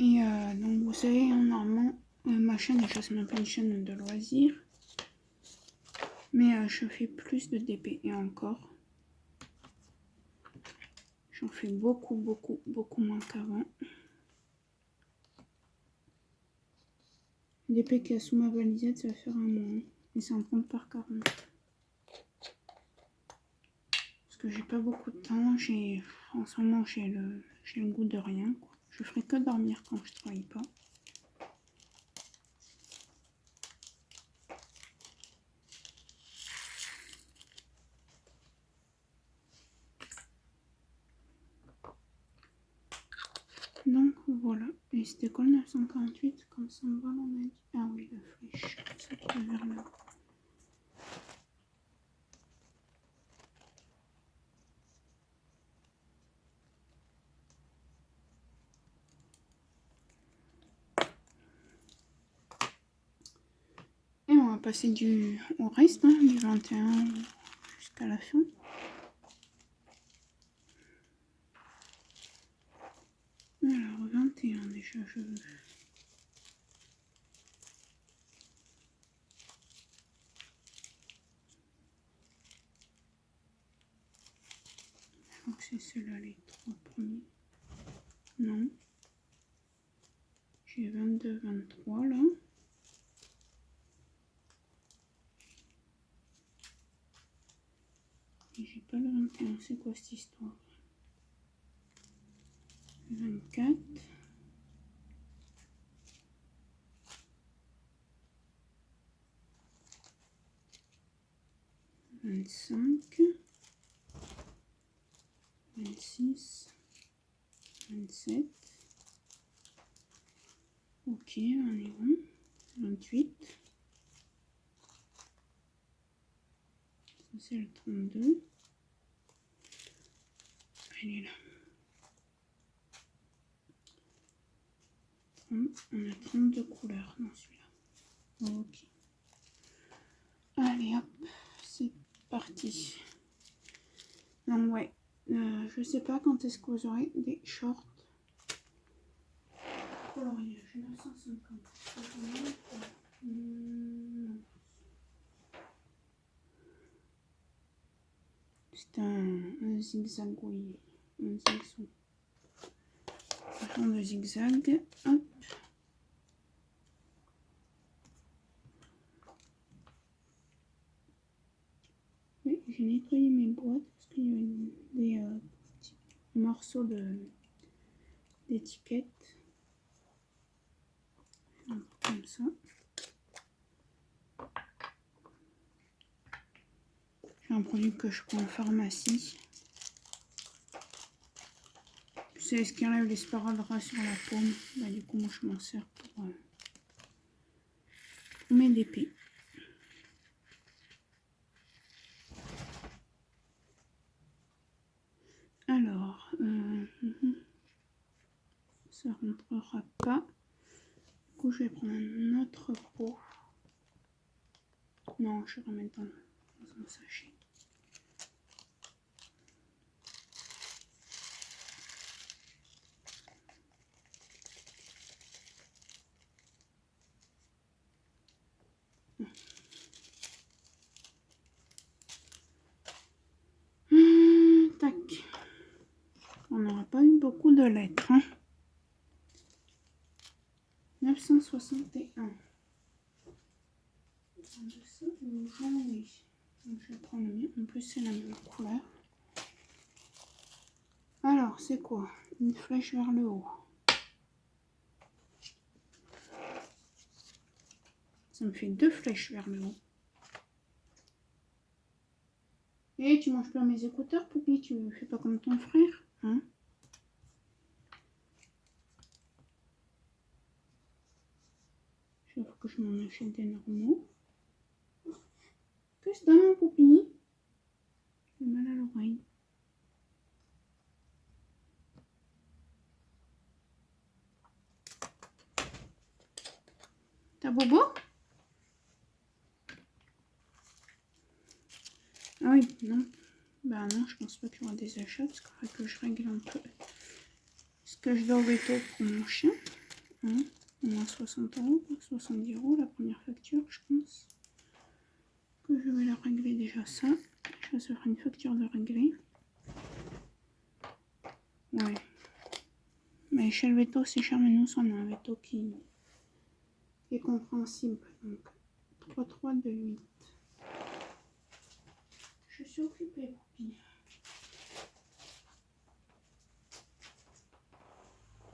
Et donc vous savez, normalement, ma chaîne est juste même pas une chaîne de loisirs. Mais je fais plus de DP et encore. J'en fais beaucoup moins qu'avant. DP qui a sous ma valisette, ça va faire un mois. Et c'est en 30 par 40. Parce que j'ai pas beaucoup de temps. En ce moment, j'ai le goût de rien, quoi. Je ferai que dormir quand je travaille pas. Donc voilà. Et c'était quoi le 948 comme symbole on a dit? Ah oui, la flèche. Ça qui va vers là. Et on va passer au reste, hein, du 21 jusqu'à la fin. Alors, 21 déjà, je crois que c'est ceux-là les 3 premiers. Non. J'ai 22, 23 là. Et j'ai pas le 21, c'est quoi cette histoire? 24. 25. 26. 27. Ok, on est bon. 28. Ça c'est le 32. Elle est là. On a 32 couleurs dans celui-là. Ok. Allez hop, c'est parti. Donc ouais, je sais pas quand est-ce que vous aurez des shorts coloriage 950. zigzag, oui. Un de zigzag. Hop. Oui, j'ai nettoyé mes boîtes parce qu'il y avait des petits morceaux d'étiquette. Comme ça. J'ai un produit que je prends en pharmacie. C'est ce qui enlève les sparadraps sur la paume. Bah, du coup, moi, je m'en sers pour mes DP. Alors, ça rentrera pas. Du coup, je vais prendre un autre pot. Non, je vais remettre dans un sachet. Tac. On n'aura pas eu beaucoup de lettres. Hein. 961. Le jaune, donc je vais prendre le mien. En plus, c'est la même couleur. Alors, c'est quoi? Une flèche vers le haut. Ça me fait 2 flèches vers le haut. Et tu manges pas mes écouteurs, Poupie? Tu fais pas comme ton frère, hein? Il faut que je m'en achète des normaux. Qu'est-ce que t'as, mon Poupie? J'ai mal à l'oreille. T'as bobo? Ah oui, non. Bah non, je pense pas qu'il y aura des achats parce qu'il faudrait que je règle un peu ce que je dois au veto pour mon chien. Hein, au moins 60 €, 70 € la première facture, je pense. Que je vais la régler déjà ça. Je vais se faire une facture de régler. Ouais. Mais chez le veto, c'est cher, mais nous, on a un veto qui est compréhensible. Donc, 3, 3, 2, 8. Je suis occupée, Poupie.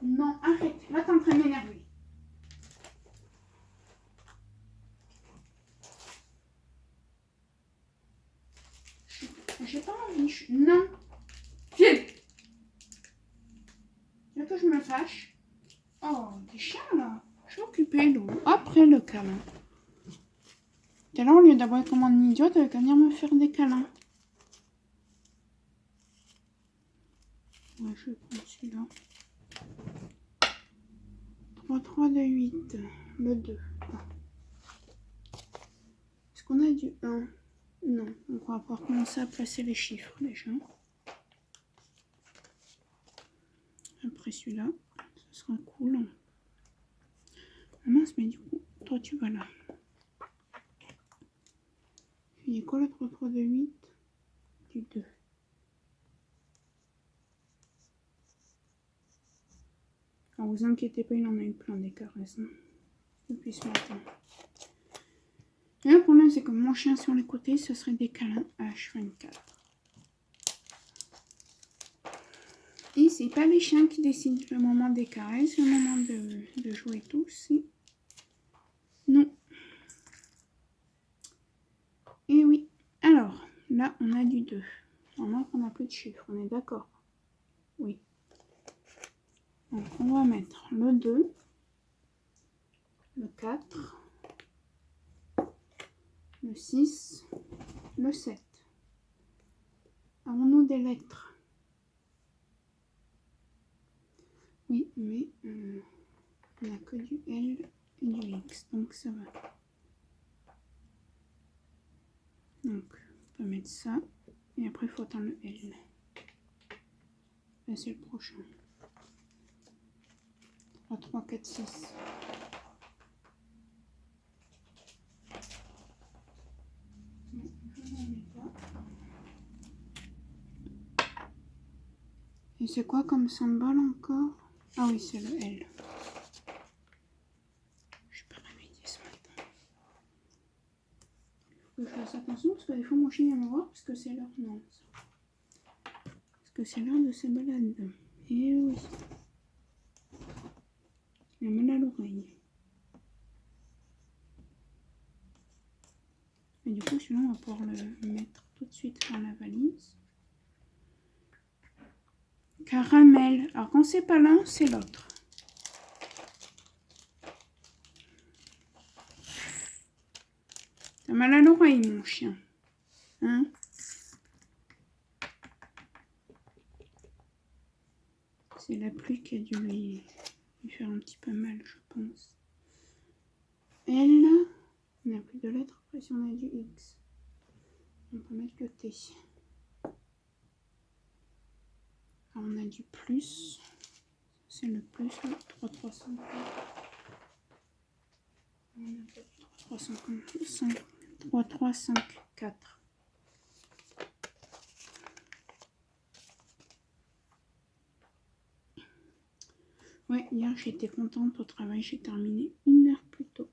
Non, arrête. Là, t'es en train de m'énerver. J'ai pas envie. Non. Viens. Tu veux que je me fâche? Oh, des chiens, là. Je suis occupée, là. Après le câlin. Tout à l'heure, au lieu d'avoir comme un idiot, elle va venir me faire des câlins. Ouais, je vais prendre celui-là. 3, 3, 2, 8. Le 2. Est-ce qu'on a du 1? Non. Donc, on va pouvoir commencer à placer les chiffres, déjà. Après celui-là, ce sera cool. Ah mince, mais du coup, toi, tu vas là. Il y a quoi le 3, 3, 2, 8? Du 2. Alors, vous inquiétez pas, il en a eu plein des caresses hein, depuis ce matin. Et le problème, c'est que mon chien sur les côtés, ce serait des câlins H24. Et c'est pas les chiens qui décident le moment des caresses, le moment de jouer et tout, c'est non. Et oui. Alors, là, on a du 2. Normalement, on n'a plus de chiffres, on est d'accord? Oui. Donc, on va mettre le 2, le 4, le 6, le 7. Avons-nous des lettres? Oui, mais on n'a que du L et du X, donc ça va. Donc, on peut mettre ça, et après, il faut attendre le L. Là, c'est le prochain. 3, 3, 4, 6. Non, je n'en ai pas. Et c'est quoi comme symbole encore? Ah oui, c'est le L. Je suis pas réveillée ce matin. Il faut que je fasse attention parce que des fois mon chien vient me voir parce que c'est l'heure. Non, parce que c'est l'heure de ses balades. Et oui. Il a mal à l'oreille. Et du coup, sinon, on va pouvoir le mettre tout de suite dans la valise. Caramel. Alors, quand c'est pas l'un, c'est l'autre. T'as mal à l'oreille, mon chien. Hein? C'est la pluie qui a dû lui faire un petit peu mal, je pense. L. On n'a plus de lettres. Après, si on a du X, on peut mettre le T. Alors, on a du plus. C'est le plus, là. 3, 3, 5, 3, 5, 3, 3, 5, 4. Ouais, hier j'étais contente au travail, j'ai terminé 1 heure plus tôt.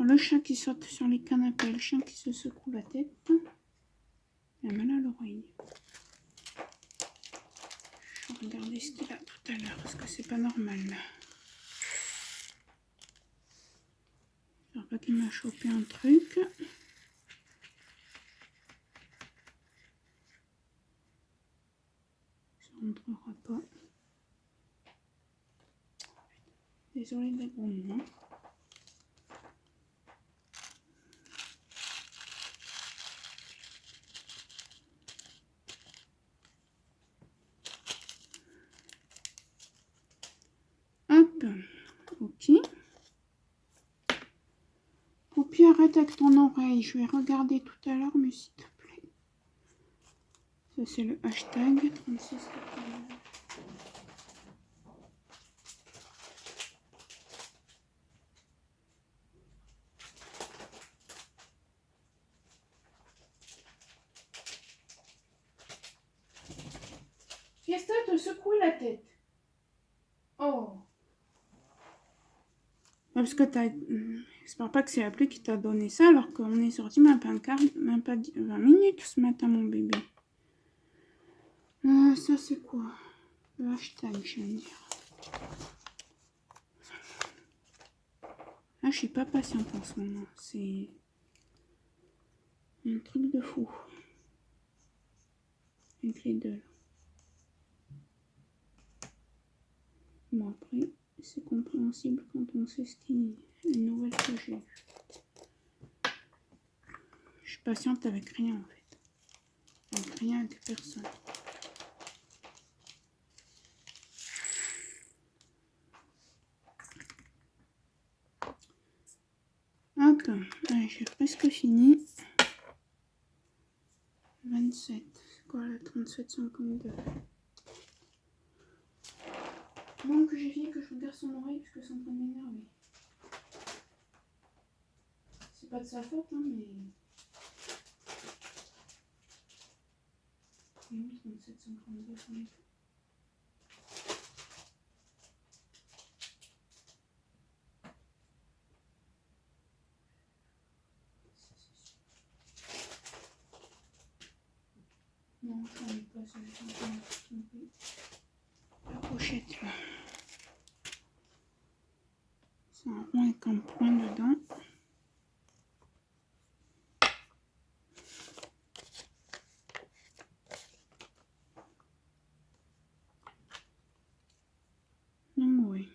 Le chat qui saute sur les canapés, le chien qui se secoue la tête. Il a mal à l'oreille. Je vais regarder ce qu'il a tout à l'heure, parce que c'est pas normal. J'espère pas qu'il m'a chopé un truc. Ça rentrera pas. Désolée des grondements. Hop, ok. Au pire, arrête avec ton oreille. Je vais regarder tout à l'heure, mais s'il te plaît. Ça, c'est le hashtag 36. Fiesta te secoue la tête. Oh. Parce que t'as... J'espère pas que c'est la pluie qui t'a donné ça alors qu'on est sorti même pas 20 minutes ce matin, mon bébé. Ça c'est quoi? Le hashtag, je viens de dire. Ah, je suis pas patiente en ce moment. C'est un truc de fou. Avec les deux là. Bon après, c'est compréhensible quand on sait ce qui est une nouvelle que j'ai eue. Je suis patiente avec rien en fait. Avec rien, avec personne. Hop, allez, j'ai presque fini. 27, c'est quoi la 37,52? Bon, que j'ai fini, que je regarde son oreille parce que c'est en train de m'énerver. C'est pas de sa faute, hein, mais. Oui, 37,52, j'en ai plus. Non, j'en ai pas, ça va être la pochette là. C'est un rond avec un point dedans. Donc, oui.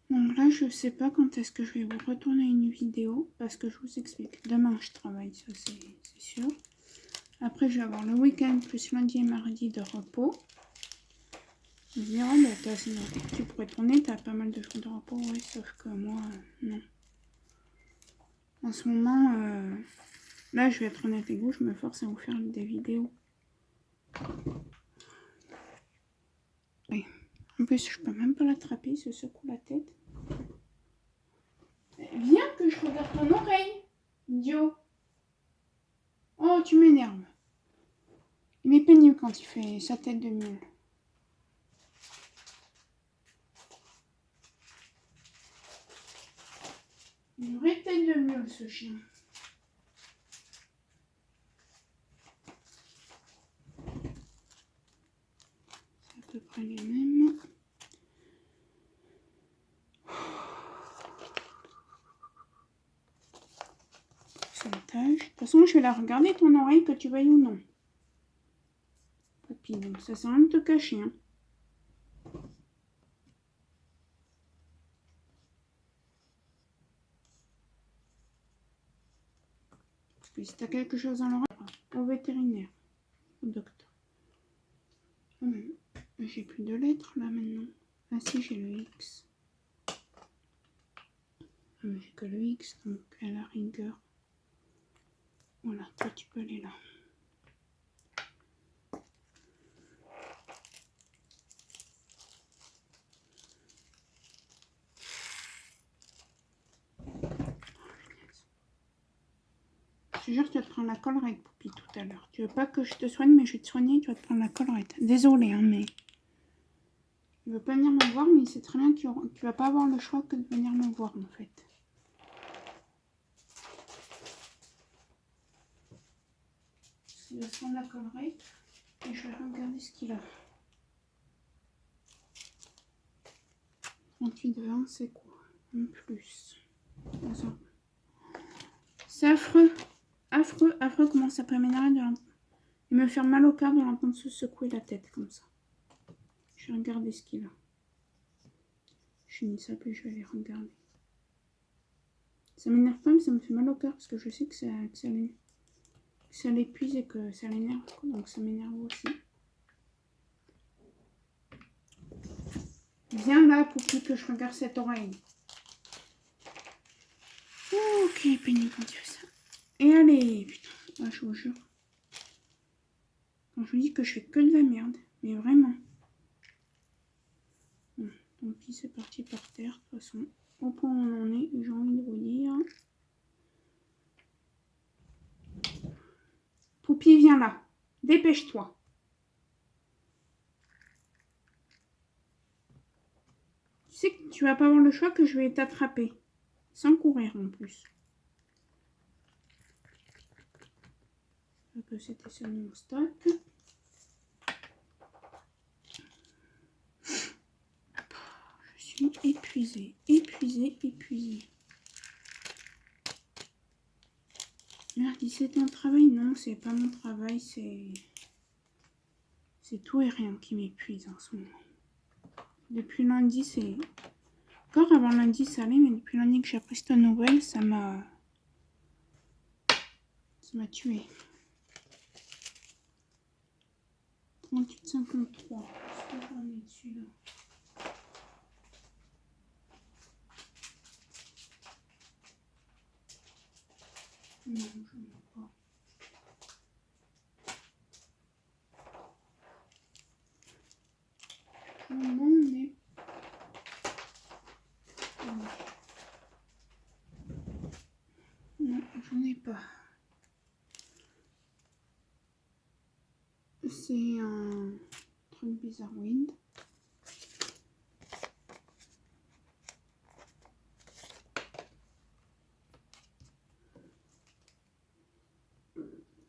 Donc là, je sais pas quand est-ce que je vais vous retourner une vidéo parce que je vous explique. Demain, je travaille, ça c'est sûr. Après, je vais avoir le week-end plus lundi et mardi de repos. Je me dis, oh, bah, tu pourrais tourner, t'as pas mal de jours de repos, oui, sauf que moi, non. En ce moment, Là, je vais être honnête avec vous, je me force à vous faire des vidéos. Oui. En plus, je peux même pas l'attraper, il se secoue la tête. Viens que je regarde ton oreille, idiot. Oh, tu m'énerves. Il est pénible quand il fait sa tête de mule. Une vraie tête de mule, ce chien. C'est à peu près les mêmes. Pourcentage. De toute façon, je vais la regarder ton oreille, que tu veuilles ou non. Papy, donc ça sert à rien de te cacher, hein. Parce que si t'as quelque chose dans l'oreille, au vétérinaire, au docteur. Ah, j'ai plus de lettres là maintenant. Ah si, j'ai le X. Ah, mais j'ai que le X, donc à la rigueur. Voilà, toi tu peux aller là. Je te jure, tu vas te prendre la collerette, Poupie, tout à l'heure. Tu veux pas que je te soigne, mais je vais te soigner, tu vas te prendre la collerette. Désolée, hein, mais... Il veut pas venir me voir, mais il sait très bien qu'il va pas avoir le choix que de venir me voir, en fait. Il va se prendre la collerette, et je vais regarder ce qu'il a. 38,20, c'est quoi? En plus. C'est affreux. Affreux, affreux comment ça peut m'énerver de l'entendre. Il me fait mal au cœur de l'entendre se secouer la tête comme ça. Je vais regarder ce qu'il a. Je finis ça, puis je vais aller regarder. Ça m'énerve pas, mais ça me fait mal au cœur parce que je sais que ça l'épuise et que ça l'énerve. Donc ça m'énerve aussi. Viens là, Poupie, que je regarde cette oreille. Ok, pénible quand tu fais ça. Et allez, putain, ah, je vous jure. Quand je vous dis que je fais que de la merde, mais vraiment. Bon, tant pis, c'est parti par terre. De toute façon, au point où on en est, j'ai envie de vous dire. Poupie, viens là. Dépêche-toi. Tu sais que tu vas pas avoir le choix que je vais t'attraper. Sans courir en plus. Que c'était ça mon stock. Je suis épuisée, épuisée, épuisée. Merde, c'est ton travail? Non, c'est pas mon travail, c'est tout et rien qui m'épuise en ce moment. Depuis lundi, c'est... Encore avant lundi, ça allait, mais depuis lundi que j'ai appris cette nouvelle, ça m'a tué. 38,53. Qu'est-ce que j'en ai dessus là? Non, je n'en ai pas. Je n'en ai pas. Non, j'en ai pas. C'est un truc bizarre wind.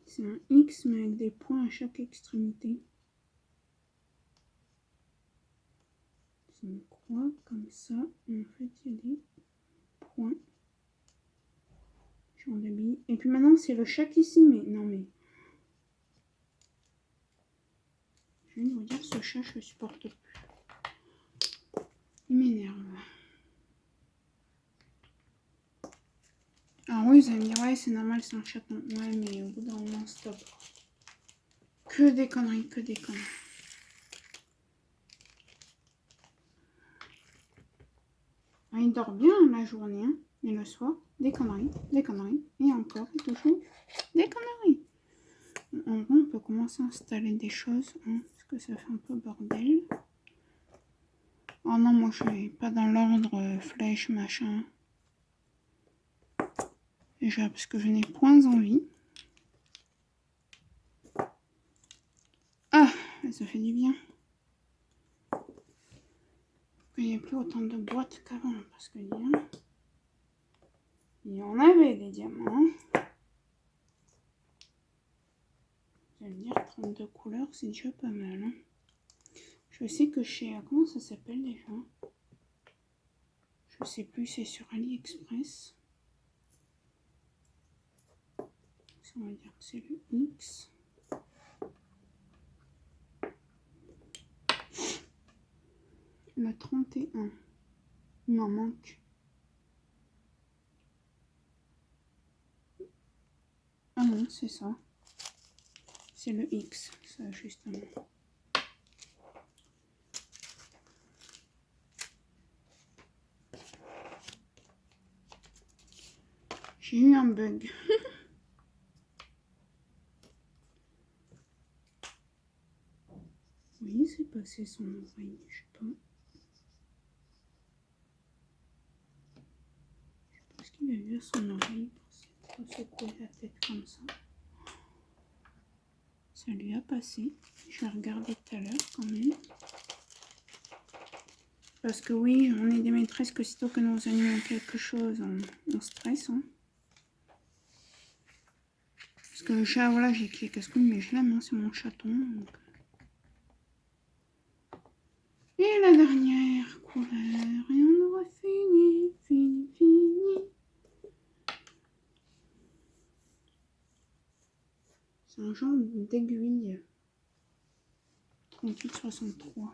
C'est un X mais avec des points à chaque extrémité. C'est une croix comme ça. Et en fait, il y a des points. Genre de billes. Et puis maintenant, c'est le chaque ici. Mais non, mais. Je viens de vous dire, ce chat, je le supporte plus. Il m'énerve. Alors oui, vous allez me dire, ouais, c'est normal, c'est un chaton. Ouais, mais au bout d'un moment, stop. Que des conneries, que des conneries. Ah, il dort bien la journée, hein, mais le soir, des conneries, et encore, et toujours Des conneries. En gros, on peut commencer à installer des choses, hein, parce que ça fait un peu bordel. Oh non, moi je vais pas dans l'ordre flèche, machin. Déjà, parce que je n'ai point envie. Ah, ça fait du bien. Il n'y a plus autant de boîtes qu'avant, parce que il y en avait des diamants. Vous allez me dire, 32 couleurs, c'est déjà pas mal. Hein. Je sais que chez... Comment ça s'appelle déjà? Je sais plus, c'est sur AliExpress. On va dire que c'est le X. Le 31. Il m'en manque. Ah non, c'est ça. C'est le X, ça justement. J'ai eu un bug. Oui, c'est passé son oreille, je sais pas. Je sais pas ce qu'il a eu à son oreille pour secouer la tête comme ça. Ça lui a passé. Je vais regarder tout à l'heure quand même. Parce que oui, on est des maîtresses que sitôt que nos animaux ont quelque chose, on stresse. Hein. Parce que le chat, voilà, j'ai écrit casse-couille, mais je l'aime, hein, c'est mon chaton. Donc. Et la dernière couleur, et on aura fini. C'est un genre d'aiguille. 38-63.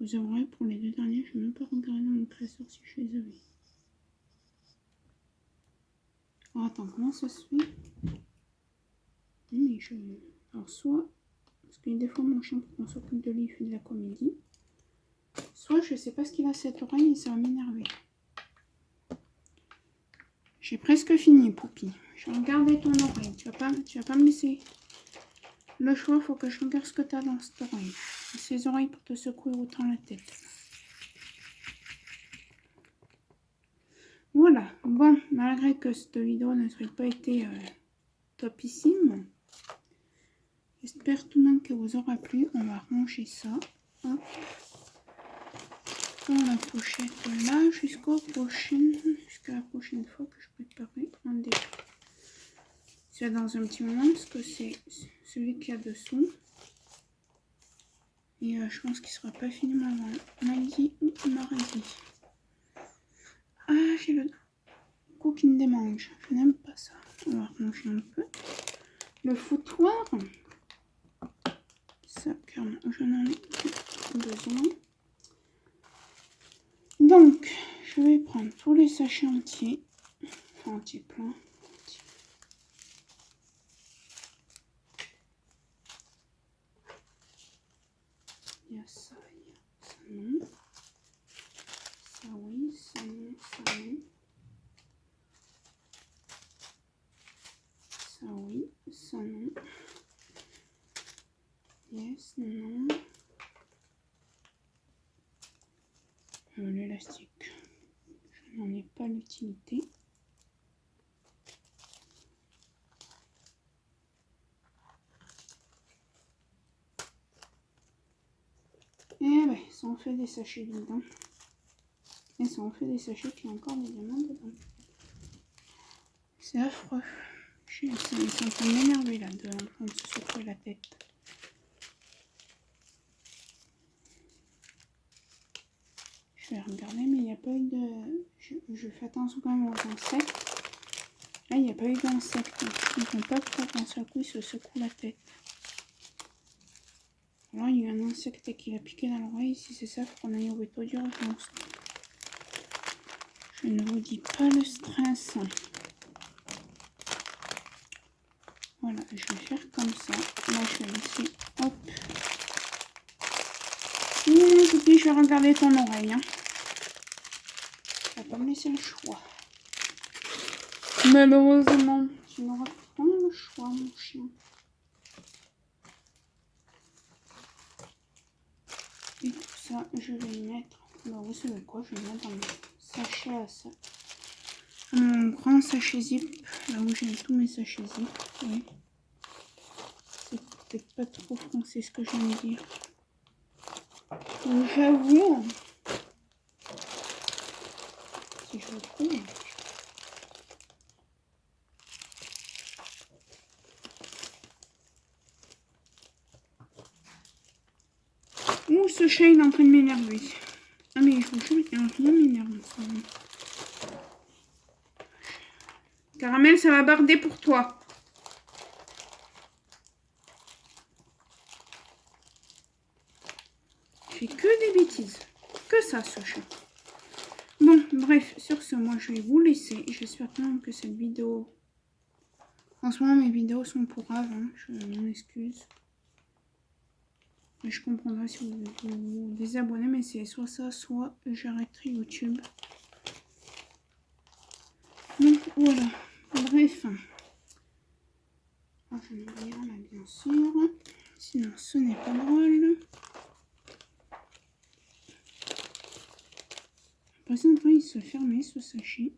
Vous aurez pour les deux derniers, je ne vais même pas regarder dans mon trésor si je les avais. Oh, attends, comment ça se fait? Mais je... Alors soit, parce que des fois mon chien pour qu'on s'occupe de lui il fait de la comédie. Soit je sais pas ce qu'il a cette oreille et ça va m'énerver. J'ai presque fini, Poupie. Je vais regarder ton oreille. Tu vas pas me laisser le choix. Faut que je regarde ce que tu as dans cette oreille. Ces oreilles pour te secouer autant la tête. Voilà. Bon, malgré que cette vidéo n'a pas été topissime, j'espère tout de même qu'elle vous aura plu. On va ranger ça. Hop. Dans la pochette là jusqu'à la prochaine fois que je préparerai un début. C'est dans un petit moment parce que c'est celui qu'il y a dessous. Et je pense qu'il sera pas fini avant lundi ou mardi. Ah, j'ai le coup qui me démange. Je n'aime pas ça. On va ranger un peu. Le foutoir. Ça, car je n'en ai plus besoin. Donc, je vais prendre tous les sachets entiers. Enfin, entiers pleins. Il y a ça non. Ça oui, ça non, ça non. Ça oui, ça non. Yes, non. L'élastique, je n'en ai pas l'utilité. Et ben, ça en fait des sachets vides. Hein. Et ça en fait des sachets qui ont encore des diamants dedans. C'est affreux. Ils sont en train de m'énerver là, en train de se secouer la tête. Je vais regarder, mais il n'y a pas eu de... Je fais attention quand même aux insectes. Là, il n'y a pas eu d'insectes. Ils ne font pas pour qu'un seul coup, ils se secouent la tête. Alors, il y a eu un insecte qui l'a piqué dans l'oreille. Si c'est ça, il faut qu'on aille au veto d'urgence. Je ne vous dis pas le stress. Voilà, je vais faire comme ça. Là, je vais laisser... Hop. Et puis, je vais regarder ton oreille. Hein. pas me laisser le choix. Malheureusement, tu n'auras pas le choix, mon chien. Et tout ça, je vais le mettre. Bah, vous savez quoi, je vais le mettre dans mon sachet à ça. Mon grand sachet zip, là où j'ai tous mes sachets zip. Oui. C'est peut-être pas trop français ce que je viens de dire. J'avoue. Si je le trouve. Ouh, ce chat il est en train de m'énerver. Ah mais je vous jure, rien m'énerve en ce moment. Caramel, ça va barder pour toi. Il fait que des bêtises. Que ça, ce chat. Bon, bref, sur ce, moi, je vais vous laisser. J'espère quand même que cette vidéo... En ce moment, mes vidéos sont pourraves, hein. Je m'en excuse. Mais je comprendrai si vous vous désabonnez, mais c'est soit ça, soit j'arrêterai YouTube. Donc, voilà. Bref. Ah, je vais m'ouvrir là, bien sûr. Sinon, ce n'est pas drôle. Après, après, il se fermait, ce sachet.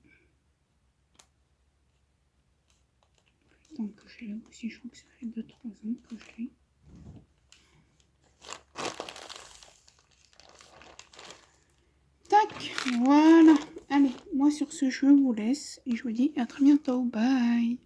Donc, je l'ai aussi, je crois que ça fait 2-3 ans que je l'ai. Tac, voilà. Allez, moi sur ce, je vous laisse et je vous dis à très bientôt. Bye.